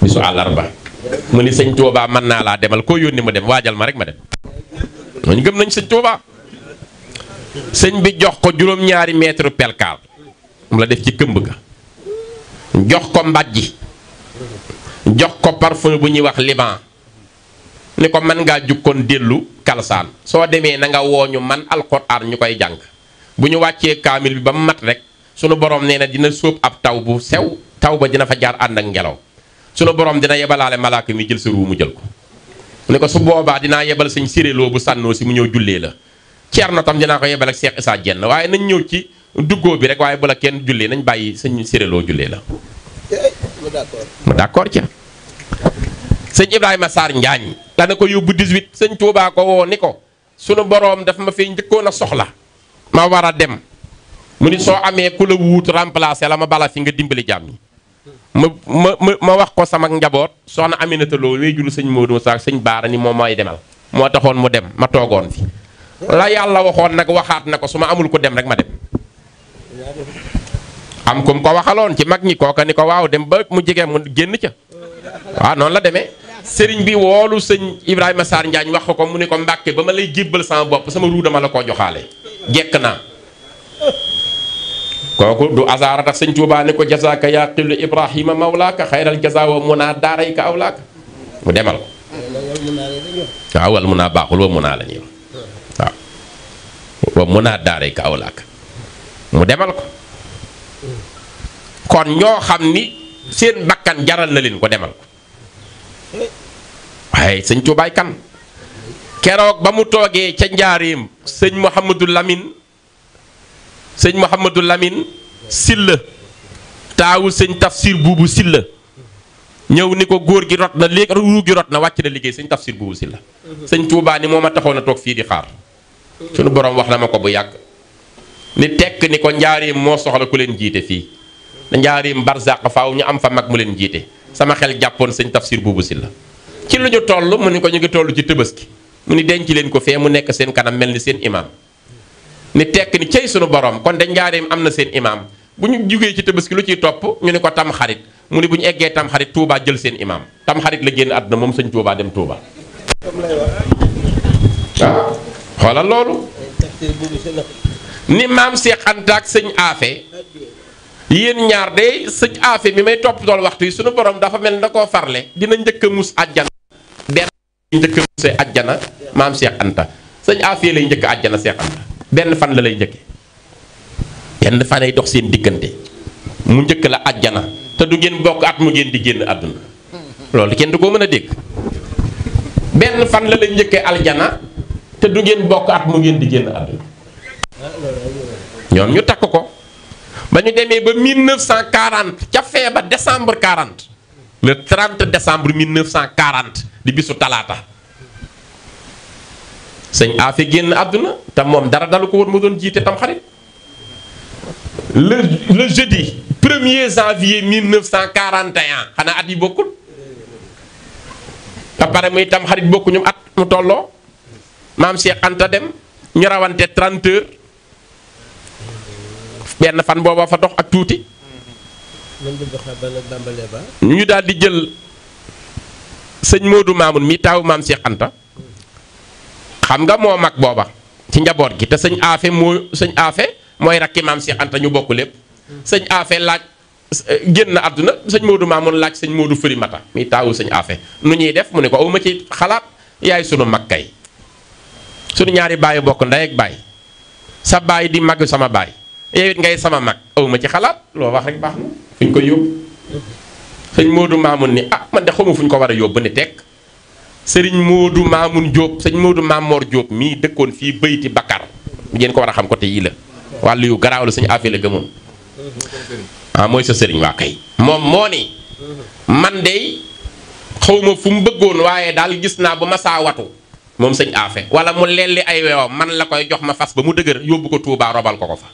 bisu àllarba mu ni sëñ Touba mën naa laa demal koo yónni ma dem waajal ma rek ma dem ñooñu gëm nañ sëñ Touba sëñ bi jox ko juróom-ñaari mètre pelkaal mu la def ci këmb ga jox ko mbàjji jox ko parfum bu ñuy wax liban ni ko mën ngaa jukkoon dellu Kalsaan soo demee na nga wooñu man alxuraan ñu koy jàng bu ñu wàccee kaamil bi ba mu mat rek sunu borom nee na dina sóob ab taw bu sew taw ba dina fa jaar ànd ak ngelaw sunu borom dina yebalaale malaaka mi jël sa ruu mu jël ko ni ko su boobaa dinaa yebal sëñ siréloo bu sànnoo si mu ñëw jullee la Ceerno tam dinaa ko yebal ak Seex Isaa Jenn waaye nañ ñëw ci duggoo bi rek waaye bu la kenn jullee nañ bàyyi sëñ siréloo jullee la mu d'accord ca sëñ Ibrahima Sarr Njaañ dana ko yóbbu 18 sëñ Touba ko woo ni ko sunu boroom daf ma fi njëkkoon a soxla ma war a dem mu ni soo amee ku la wuut remplacer la ma bala fi nga dimbali jàmm yi ma wax ko sama njaboot soxna Aminata Lo wéy julu sëñ Modou Moussa sëñ Baara ni moom mooy demal moo taxoon mu dem ma toogoon fi la yàlla waxoon nag waxaat na ko su ma amul ko dem rek ma dem am kum ko waxaloon ci mag ñi kooka ni ko waaw dem ba mu jege mu génn ca waaw noonu la demee sëriñ bi woolu sëñ Ibrahima Sarr Njaañ wax ko mu ne ko Mbàkke ba ma lay jébbal sama bopp sama ruu dama la koo joxaale jekk naa kooku du asaara tax sëñ Tuubaa ne ko jazaaka yaa xillu Ibrahima mawlaaka xayral jazaa wa munaa daarayka awlaaka mu demal ko waaw wal munaa baaxul wa munaa la ñuy wax waaw wa munaa daarayka awlaaka mu demal ko kon ñoo xam ni seen bakkan jaral na leen ko demal ko waaye sëñ Tuubaay kan keroog ba mu toogee ca njaareem sëñ Mouhamadou Lamine Silla taawu sëñ Tafsir Buubu Silla ñëw ni ko góor gi rot na léegi ruu gi rot na wàcc na liggéey sëñ Tafsir Buubu Silla sëñ Tuubaa ni moo ma taxoon a toog fii di xaar suñu borom wax na ma ko bu yàgg ni tekk ni ko njaareem moo soxla ku leen jiite fii da njaareem barzaq faaw ñu am fa mag mu leen jiite sama xel jàppoon sëñ Tafsir Buubu Silla ci lu ñu toll mu ni ko ñu ngi toll ci Tabaski mu ni denc leen ko fee mu nekk seen kanam mel ni seen imaam ni tekk ni cey sunu borom kon da njaareem am na seen imaam bu ñu jugee ci Tabaski lu ciy topp ñu ni ko tam xarit mu ni bu ñu eggee tam xarit Touba jël seen imaam tam xarit la génn àdduna moom sëñ Touba dem Touba waaw xoolal loolu ni maam Cheikh Anta ak sëñ Afe yéen ñaar de sëñ Afe mi may topp tool waxtu yi sunu borom dafa mel na koo farle dina njëkk a mus àjjana benn njëkk a musee àjjana maam Cheikh Anta sëñ Afe lay njëkk àjjana Cheikh Anta benn fan la lay njëkke yenn fan ay dox seen diggante mu njëkk la àjjana te du ngeen bokk at mu ngeen di génn àdduna loolu kenn du ko mën a dégg benn fan la lay njëkkee aljana te du ngeen bokk at mu ngeen di génn àdduna ñoom ñu takk ko ba ñu demee ba 1940 ca fin ba décembre 40 le 30 décembre 1940 di bisu talaata sëñ Afe génn àdduna te moom dara dalu ko woon mu doon jiite tam xarit le jeudi 1er janvier 1941 xanaa at yi bokkul ba pare muy tam xarit bokkuñu at mu tolloo maam Cheikh Anta dem ñu rawante 30 heures benn fan booba fa dox ak tuuti ñu daal di jël sëñ Modou Mamoun mi taawu maam Cheikh Anta xam nga moo mag booba ci njaboot gi te sëñ Afe mooy rakki maam Cheikh Anta ñu bokk lépp sëñ Afe laaj génn àdduna sëñ Modou Mamoun laaj sëñ Modou Fëri Mata mi taawu sëñ Afe nu ñuy def mu ne ko awma ci xalaat yaay sunu mag kay sunu ñaari bàyyi bokk ndey ak baay sa baay di mag sama baay yow it ngay sama mag awma ci xalaat loo wax rek baax na fu ñu ko yóbbu sëñ Modou Mamoun ni ah man de xawma fu ñu ko war a yóbbu ni tekk sëriñ Modou Mamoun Diop sëñ Modou Mamor Diop mii dëkkoon fii Bayti Bakar ngeen ko war a xam côté yii la wàllu yu garaaw la sëñ Afe la gëmoon ah mooy sa sëriñ waa kay moom moo ni man de xawma fu mu bëggoon waaye daal gis naa ba ma saa watu moom sëñ Afe wala mu lelli ay weewam man la koy jox ma fas ba mu dëgër yóbbu ko Touba robal ko ko fa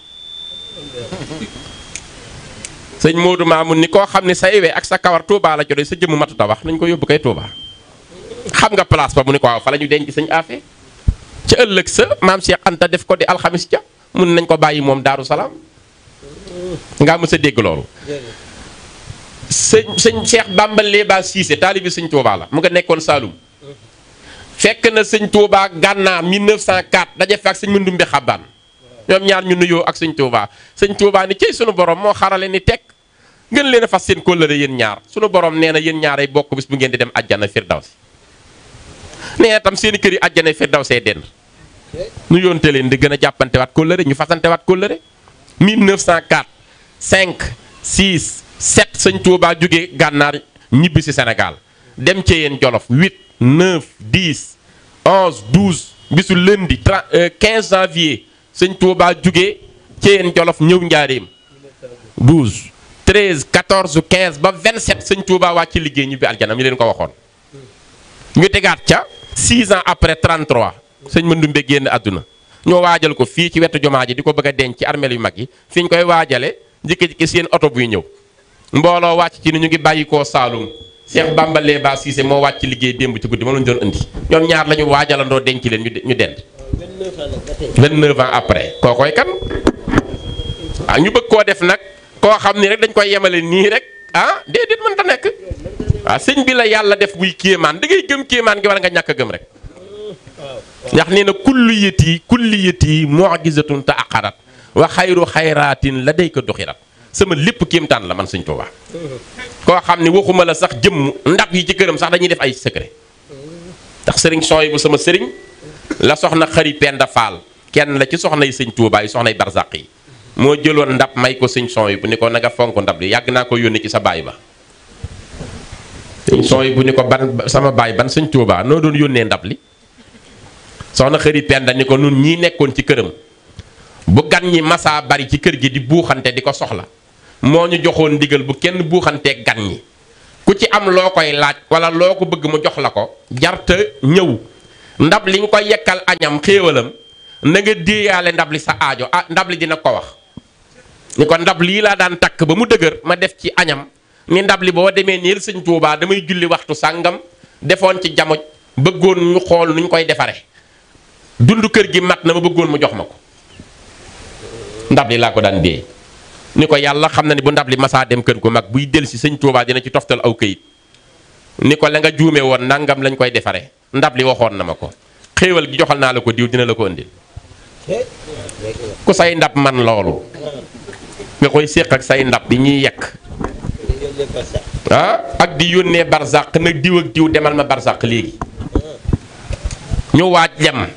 sëñ Modou Mamoun ni koo xam ne sa iwee ak sa kawar Touba la jotee sa jëmm matuta wax nañ ko yóbbu kay Touba xam nga place ba mu ni ko waaw fa la ñu denc sëñ Afe ca ëllëg sa maam Cheikh Anta def ko di alxamis ja mun nañ ko bàyyi moom Daaru Salaam nga mës a dégg loolu sëñ Cheikh Bamba Léba Cissé taalibi sëñ Touba la mu nga nekkoon Saloum fekk na sëñ Touba Gànnaar 1904 daje fa ak sëñ Mandumbe Xabaan ñoom ñaar ñu nuyoo ak sëñ Touba ni cey sunu borom moo xarale ni tekk ngeen leen a fas seen kóllëre yéen ñaar sunu borom nee na yéen ñaar ay bokk bis bu ngeen di dem àjjana Firdawsi nee na tam seeni kër yi àjjana Firdawsee dend nu yoonte leen di gën a jàppantewaat kóllëre ñu fasantewaat kóllëre 1904 5 6 7 sëñ Touba jóge Gànnaar ñibbi si Sénégal dem ci yéen Jolof 8 9 10 11 12 bisu lundi 15 janvier sëñ Touba jóge ci yéen Jolof ñëw Njaaréem 12 13 14 15 ba 27 sëñ Touba wàcc liggéey ñibbi aljana mi leen ko waxoon ñu tegaat ca 6 ans après 33 sëñ Mandumbe génn àdduna ñoo waajal ko fii ci wetu jumaa ji di ko bëgg a denc ci armeel yu mag yi fi ñu koy waajale njëkk seen oto buy ñëw mbooloo wàcc ci ni ñu ngi bàyyi koo Saalum Cheikh Bamba Léba Cissé moo wàcc liggéey démb ci guddi ma lañu doon indi ñoom ñaar la ñu waajalandoo denc leen ñu dend 29 ans après kookoy kan ah ñu bëgg koo def nag koo xam ni rek dañ koy yemale nii rek ah déedéet mën ta nekk waaw sëñ bi la yàlla def buy kéemaan da ngay gëm kéemaan gi wala nga ñàkk a gëm rek ndax nee na kulliyati mu'jizatun ta'aqqarat wa xayru xayraatin la day ko doxirat sama lépp kéemtaan la man sëñ Tuubaa koo xam ne waxuma la sax jëmm ndab yi ci këram sax dañuy def ay secret ndax sëriñ sooy bu sama sëriñ la soxna xëri Penda Faal kenn la ci soxna yi sëñ Tuubaa yi soxna yi barzaq yi moo jëloon ndab may ko sëñ sooy bu ni ko nanga fonk ndab li yàgg naa ko yónni ci sa baay ba sëñ sooy bu ni ko ban sama baay ban sëñ Tuubaa noo doon yónnee ndab li soxna xëri Penda ni ko nun ñii nekkoon ci këram bu gan ñi masaa bari ci kër gi di buuxante di ko soxla moo ñu joxoon ndigal bu kenn buuxantee gan ñi ku ci am loo koy laaj wala loo ko bëgg mu jox la ko jarta ñëw ndab li nga koy yekkal añam xéewalam na nga déeyaale ndab li sa aajo ndab li dina ko wax ni ko ndab lii laa daan takk ba mu dëgër ma def ci añam ni ndab li boo demee niil sëñ Tuubaa damay julli waxtu sàngam defoon ci jamoj bëggoon ñu xool nuñ koy defare dund kër gi mat na ma bëggoon mu jox ma ko ndab li laa ko daan dee ni ko yàlla xam na ni bu ndab li masaa dem kër gu mag buy del si sëñ Tuubaa dina ci toftal aw këyit ni ko la nga juume woon nangam lañ koy defare ndab li waxoon na ma ko xéewal gi joxal naa la ko diw dina la ko indil ku say ndab man loolu nga koy séq ak say ndab bi ñuy yekk ak di yónnee barzaq nag diw ak diw demal ma barzaq léegi ñu waaj dem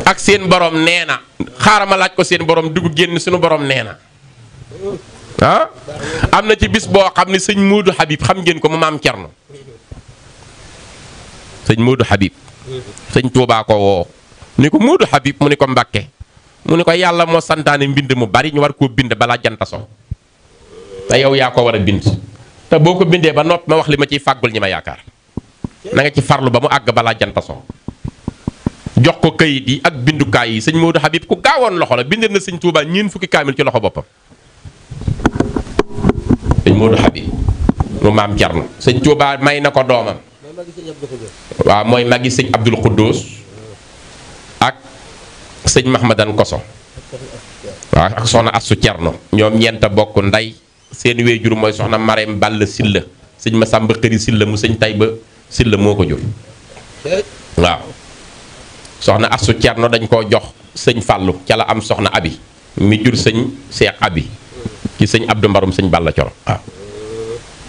ak seen borom nee na xaaral ma laaj ko seen borom dugg génn suñu borom nee na am na ci bis boo xam ne sëñ Moodu Habib xam ngeen ko mu maam Cerno sëñ Moodu Habib sëñ Tuubaa ko woo ni ko Moodu Habib mu ni ko Mbàkke mu ni ko yàlla moo santaane mbind mu bari ñu war koo bind balaa janta so te yow yaa ko war a bind te boo ko bindee ba nopp ma wax li ma ciy fàggul ñi ma yaakaar na nga ci farlu ba mu àgg balaa janta so jox ko kayit yi ak bindukaay yi sëñ Moodu Habib ku gaawoon loxo la bind na sëñ Tuubaa ñeen fukki kaamil ci loxo boppam sëñ Moodu Habib mu maam Cerno sëñ Tuubaa may na ko doomam waaw mooy magi sëñ Abdul Xuddoos ak sëñ Mahmadan Koso waaw ak soxna Assu Cerno ñoom ñeenta bokk ndey seen wéejur mooy soxna Mareem Ball Silla sëñ Masamba Xëri Silla mu sëñ Tayba Silla moo ko jur waaw soxna Assu Cerno dañ koo jox sëñ Fàllu ca la am soxna Abi mi jur sëñ Seex Abi ci sëñ Abdou Mbarum sëñ Balla Coro waaw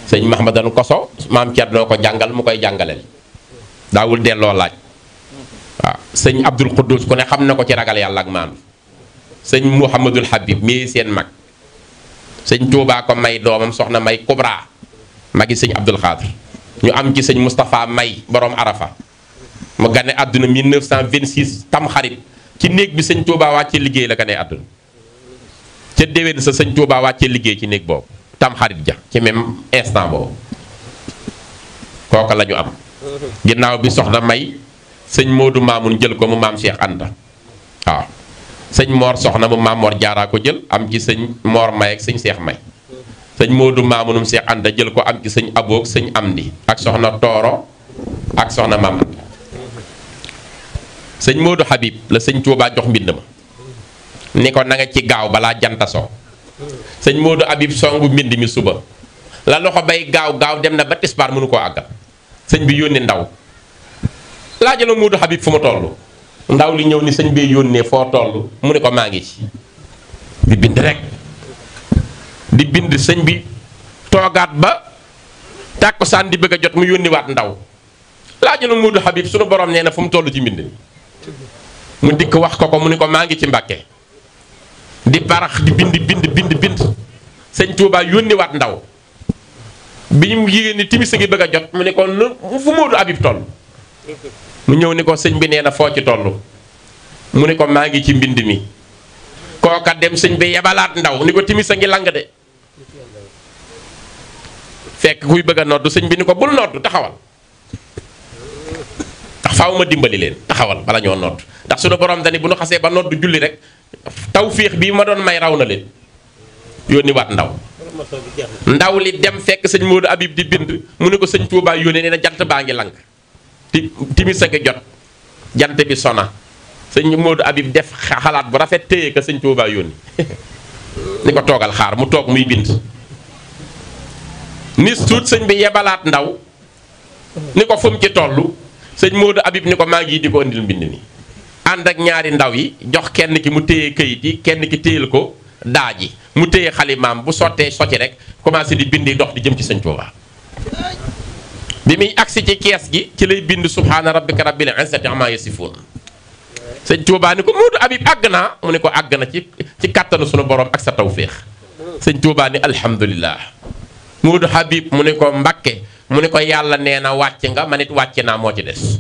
sëñ Mahmadan Koso maam Cerno ko jàngal mu koy jàngaleel daawul delloo laaj waaw sëñ Abdul Xuddus ku ne xam na ko ci ragal yàlla ak maandu sëñ Mouhamadul Habib mii seen mag sëñ Tuubaa ko may doomam soxna May Kubra magi sëñ Abdul Xaadir ñu am ci sëñ Moustapha May borom Arafa mu gane àdduna 1926 tam xarit ci néeg bi sëñ Tuubaa wàccee liggéey la gane àdduna ca déwén sa sëñ Tuubaa wàccee liggéey ci néeg boobu tam xarit ja ci même instant boobu kooka la ñu am ginnaaw bi soxna May sëñ Moodu Maamun jël ko mu maam Cheikh Anta waaw sëñ Moor soxna mu maam Moor Jaaraa ko jël am ci sëñ Moor May ak sëñ Cheikh May sëñ Moodu Maamunum Cheikh Anta jël ko am ci sëñ Aboog sëñ Amdi ak soxna Tooro ak soxna Maam Anta sëñ Moodu Habib la sëñ Tuubaa jox mbind ma ni ko na nga ci gaaw balaa janta soo sëñ Moodu Habib songu mbind mi suba la loxo bay gaaw gaaw dem na ba tisbaar mënu koo àggal sëñ bi yónni ndaw laajala Moodu Habib fu mu toll ndaw li ñëw ni sëñ bee yónnee foo toll mu ne ko maa ngi ci di bind rek di bind sëñ bi toogaat ba tàkkusaan di bëgg a jot mu yónniwaat ndaw laajala Moodu Habib sunu borom nee na fu mu toll ci mbind mi mu dikk wax ko mu ne ko maa ngi ci Mbàkke di barax di bind sëñ Tuubaa yónniwaat ndaw bi ñu yéegéen ni timis a ngi bëgg a jot mu ne ko fu Moodu Habib toll mu ñëw ni ko sëñ bi nee na foo ci toll mu ne ko maa ngi ci mbind mi kooka dem sëñ bi yebalaat ndaw ni ko timis a ngi lang de fekk kuy bëgg a noddu sëñ bi ni ko bul noddu taxawal ndax faaw ma dimbali leen taxawal bala ñoo nodd ndax suñu borom dani bu nu xasee ba noddu julli rek tawfiix bii ma doon may raw na leen yónni waat ndaw li dem fekk sëñ Moodu Habib di bind mu ne ko sëñ Tuubaa yónnee nee na jant baa ngi lang timis a ngi jot jant bi sona sëñ Moodu Habib def xalaat bu rafet téye ka sëñ Tuubaa yónni ni ko toogal xaar mu toog muy bind nis tuut sëñ bi yebalaat ndaw ni ko fu mu ci toll sëñ Moodu Habib ni ko maa ngi di ko indil mbind mi ànd ak ñaari ndaw yi jox kenn ki mu téye këyit yi kenn ki téyel ko daaji mu téye xalimaam bu sottee sotti rek commencé di bindi dox di jëm ci sëñ Tuubaa bi muy agsi ci kees gi ci lay bind subhaana rabbika rabbil izzati ammaa yasifuun sëñ Tuubaa ni ko Moodu Habib àgg naa mu ne ko àgg na ci kàttanu sunu borom ak sa tawféex sëñ Tuubaa ni alhamdulillah Moodu Habib mu ne ko Mbàkke mu ne ko yàlla nee na wàcc nga man it wàcc naa moo ci des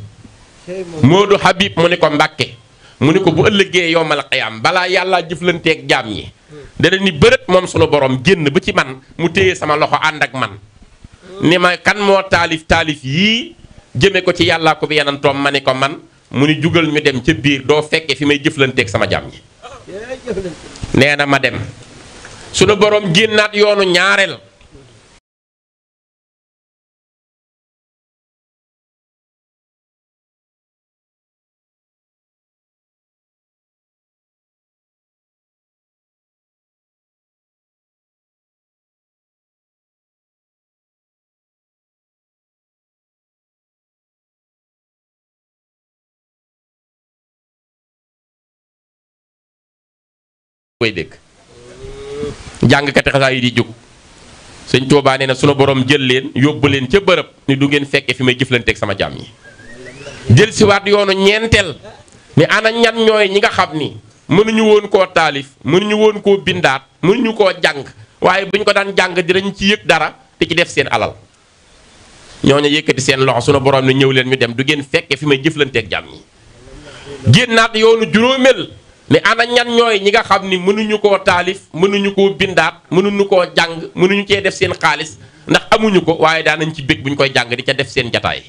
Moodu Habib mu ne ko Mbàkke mu ni ko bu ëllëgee yowmal qiyaam balaa yàllaa jëflanteeg jaam ñi dana ni bërët moom sunu borom génn ba ci man mu téye sama loxo ànd ak man ni ma kan moo taalif yii jëme ko ci yàllaa ko bi yenantoom ma ni ko man mu ni jugal ñu dem ca biir doo fekke fi may jëflanteeg sama jaam ñi nee na ma dem sunu borom génnaat yoonu ñaareel koy dégg jàngkati xasaa yi di jóg sëñ Tuubaa nee na sunu borom jël leen yóbbu leen ca bërëb ni du ngeen fekke fi may jëflanteeg sama jaam yi jël siwaat yoonu ñeenteel ni ana ñan ñooy ñi nga xam ni mënuñu woon koo taalif mënuñu woon koo bindaat mënuñu koo jàng waaye buñ ko daan jàng dinañ ci yëg dara te ci def seen alal ñooñu yëkkati seen loxo sunu borom ni ñëw leen ñu dem du ngeen fekke fi may jëflanteeg jaam yi génnaat yoonu juróomeel ni ana ñan ñooy ñi nga xam ni mënuñu koo taalif mënuñu koo bindaat mënuñu koo jàng mënuñu cee def seen xaalis ndax amuñu ko waaye daanañ ci bég bu ñu koy jàng di ca def seen jataay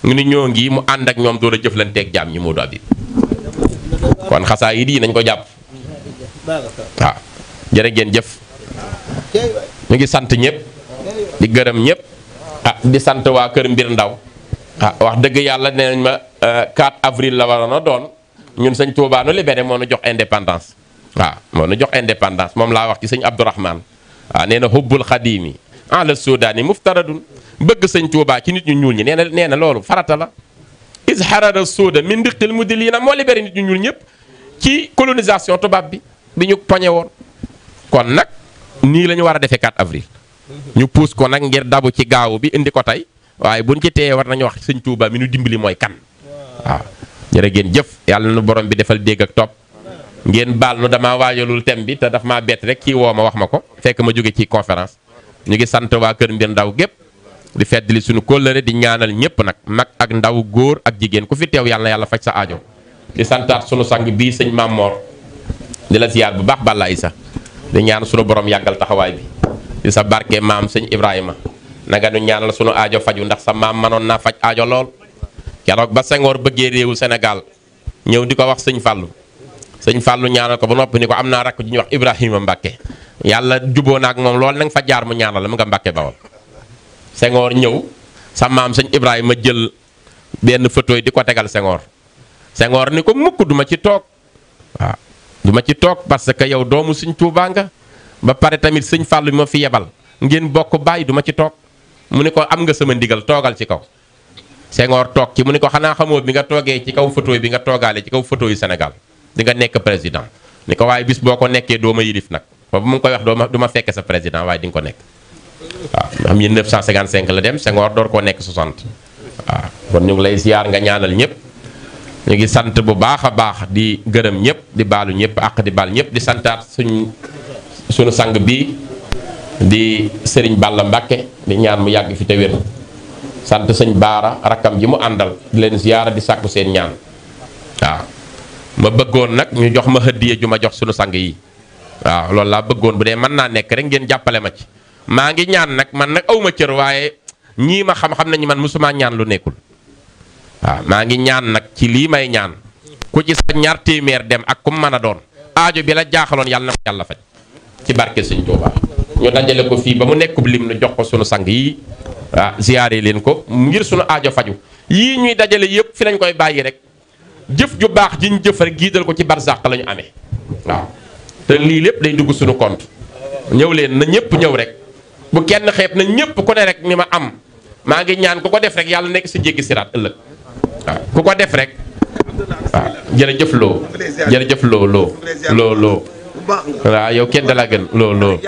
ñu ni ñoo ngi mu ànd ak ñoom door a jëflanteeg jaam ñi Modou Habib kon xasaa yi di nañ ko jàpp waaw jërë ngeen jëf ñu ngi sant ñëpp di gërëm ñëpp di sant waa kër Mbir Ndaw wax dëgg yàlla nee nañ ma 4 avril la waroon a doon ñun sëñ Touba nu libéré moo nu jox indépendance waaw moo nu jox indépendance moom laa wax ci sëñ Abdourahmane waaw nee na hubbul xadimi ala sudaani muftaradun bëgg sëñ Touba ci nit ñu ñuul ñi nee na loolu farata la is harara suuda min ndiqil mudilina moo libéré nit ñu ñuul ñëpp ci colonisation tubaab bi ñu poñe woon kon nag nii la ñu war a defee 4 avril ñu puus ko nag ngir dabu ci gaawu bi indi ko tey waaye buñ ci téye war nañu wax sëñ Touba mi nu dimbali mooy kan waaw jërë ngeen jëf yàlla na borom bi defal dégg ak topp ngeen baal nu damaa waajalul thème bi te daf maa bett rek kii woo ma wax ma ko fekk ma jóge ci conférence ñu ngi sant waa kër Mbir Ndaw gépp di feddali suñu kóllëre di ñaanal ñëpp nag mag ak ndaw góor ak jigéen ku fi teew yàlla na yàlla faj sa aajo di santaat sunu sang bii sëñ Mamor di la ziyaar bu baax Balla Isa di ñaan sunu borom yàggal taxawaay bi di sa barke maam sëñ Ibrahima nanga nu ñaanal sunu aajo faju ndax sa maam manoon naa faj aajo lool keroog ba Senghor bëggee réewu Sénégal ñëw di ko wax sëñ Fallou ñaanal ko ba noppi ni ko am naa rakk ju ñuy wax Ibrahima Mbacke yàlla juboo na ak moom loolu nanga fa jaar mu ñaanal la mu nga Mbacke Bawol Senghor ñëw sa maam sëñ Ibrahima jël benn photo yi di ko tegal Senghor ni ko mukk duma ci toog waaw duma ci toog parce que yow doomu sëñ Tuubaa nga ba pare tamit sëñ Fallou bi ma fi yebal ngeen bokk bàyyi duma ci toog mu ni ko am nga sama ndigal toogal ci kaw Senghor toog ci mu ni ko xanaa xamoo bi nga toogee ci kaw photo bi nga toogaale ci kaw photo yu Sénégal di nga nekk président ni ko waaye bis boo ko nekkee doo ma yilif nag boobu mu ngi koy wax du ma fekke sa président waaye di nga ko nekk waaw xam 1955 la dem Senghor door koo nekk 60 waaw kon ñu ngi lay ziar nga ñaanal ñëpp ñu ngi sant bu baax a baax di gërëm ñëpp di baalu ñëpp ak di baal ñëpp di santaat suñu sang bi di Serigne Balla Mbacke di ñaan mu yàgg fi te wér sant sëñ Baara rakkam ji mu àndal di leen ziyaara di sàkku seen ñaan waaw ma bëggoon nag ñu jox ma hëddiye ju ma jox sunu sang yi waaw loolu laa bëggoon bu dee mën naa nekk rek ngeen jàppale ma ci maa ngi ñaan nag man nag awma cër waaye ñii ma xam nañu man musuma ñaan lu nekkul waaw maa ngi ñaan nag ci lii may ñaan ku ci sa ñaar téeméer dem ak ku mu mën a doon aajo bi la jaaxaloon yàlla na ko yàlla faj ci barke sëñ Tuubaa ñu dajale ko fii ba mu nekkub lim nu jox ko sunu sang yi waaw ziyaare leen ko ngir sunu aajo faju yii ñuy dajale yëpp fi lañ koy bàyyi rek jëf ju baax ji ñu jëf rek jiital ko ci barzaq la ñu amee waaw te lii lépp day dugg sunu compte ñëw leen na ñëpp ñëw rek bu kenn xeeb na ñëpp ku ne rek ni ma am maa ngi ñaan ku ko def rek yàlla nekk sa jéggi siraat ëllëg waaw ku ko def rek waaw jërëjëf loo waaw yow kenn da la gën loo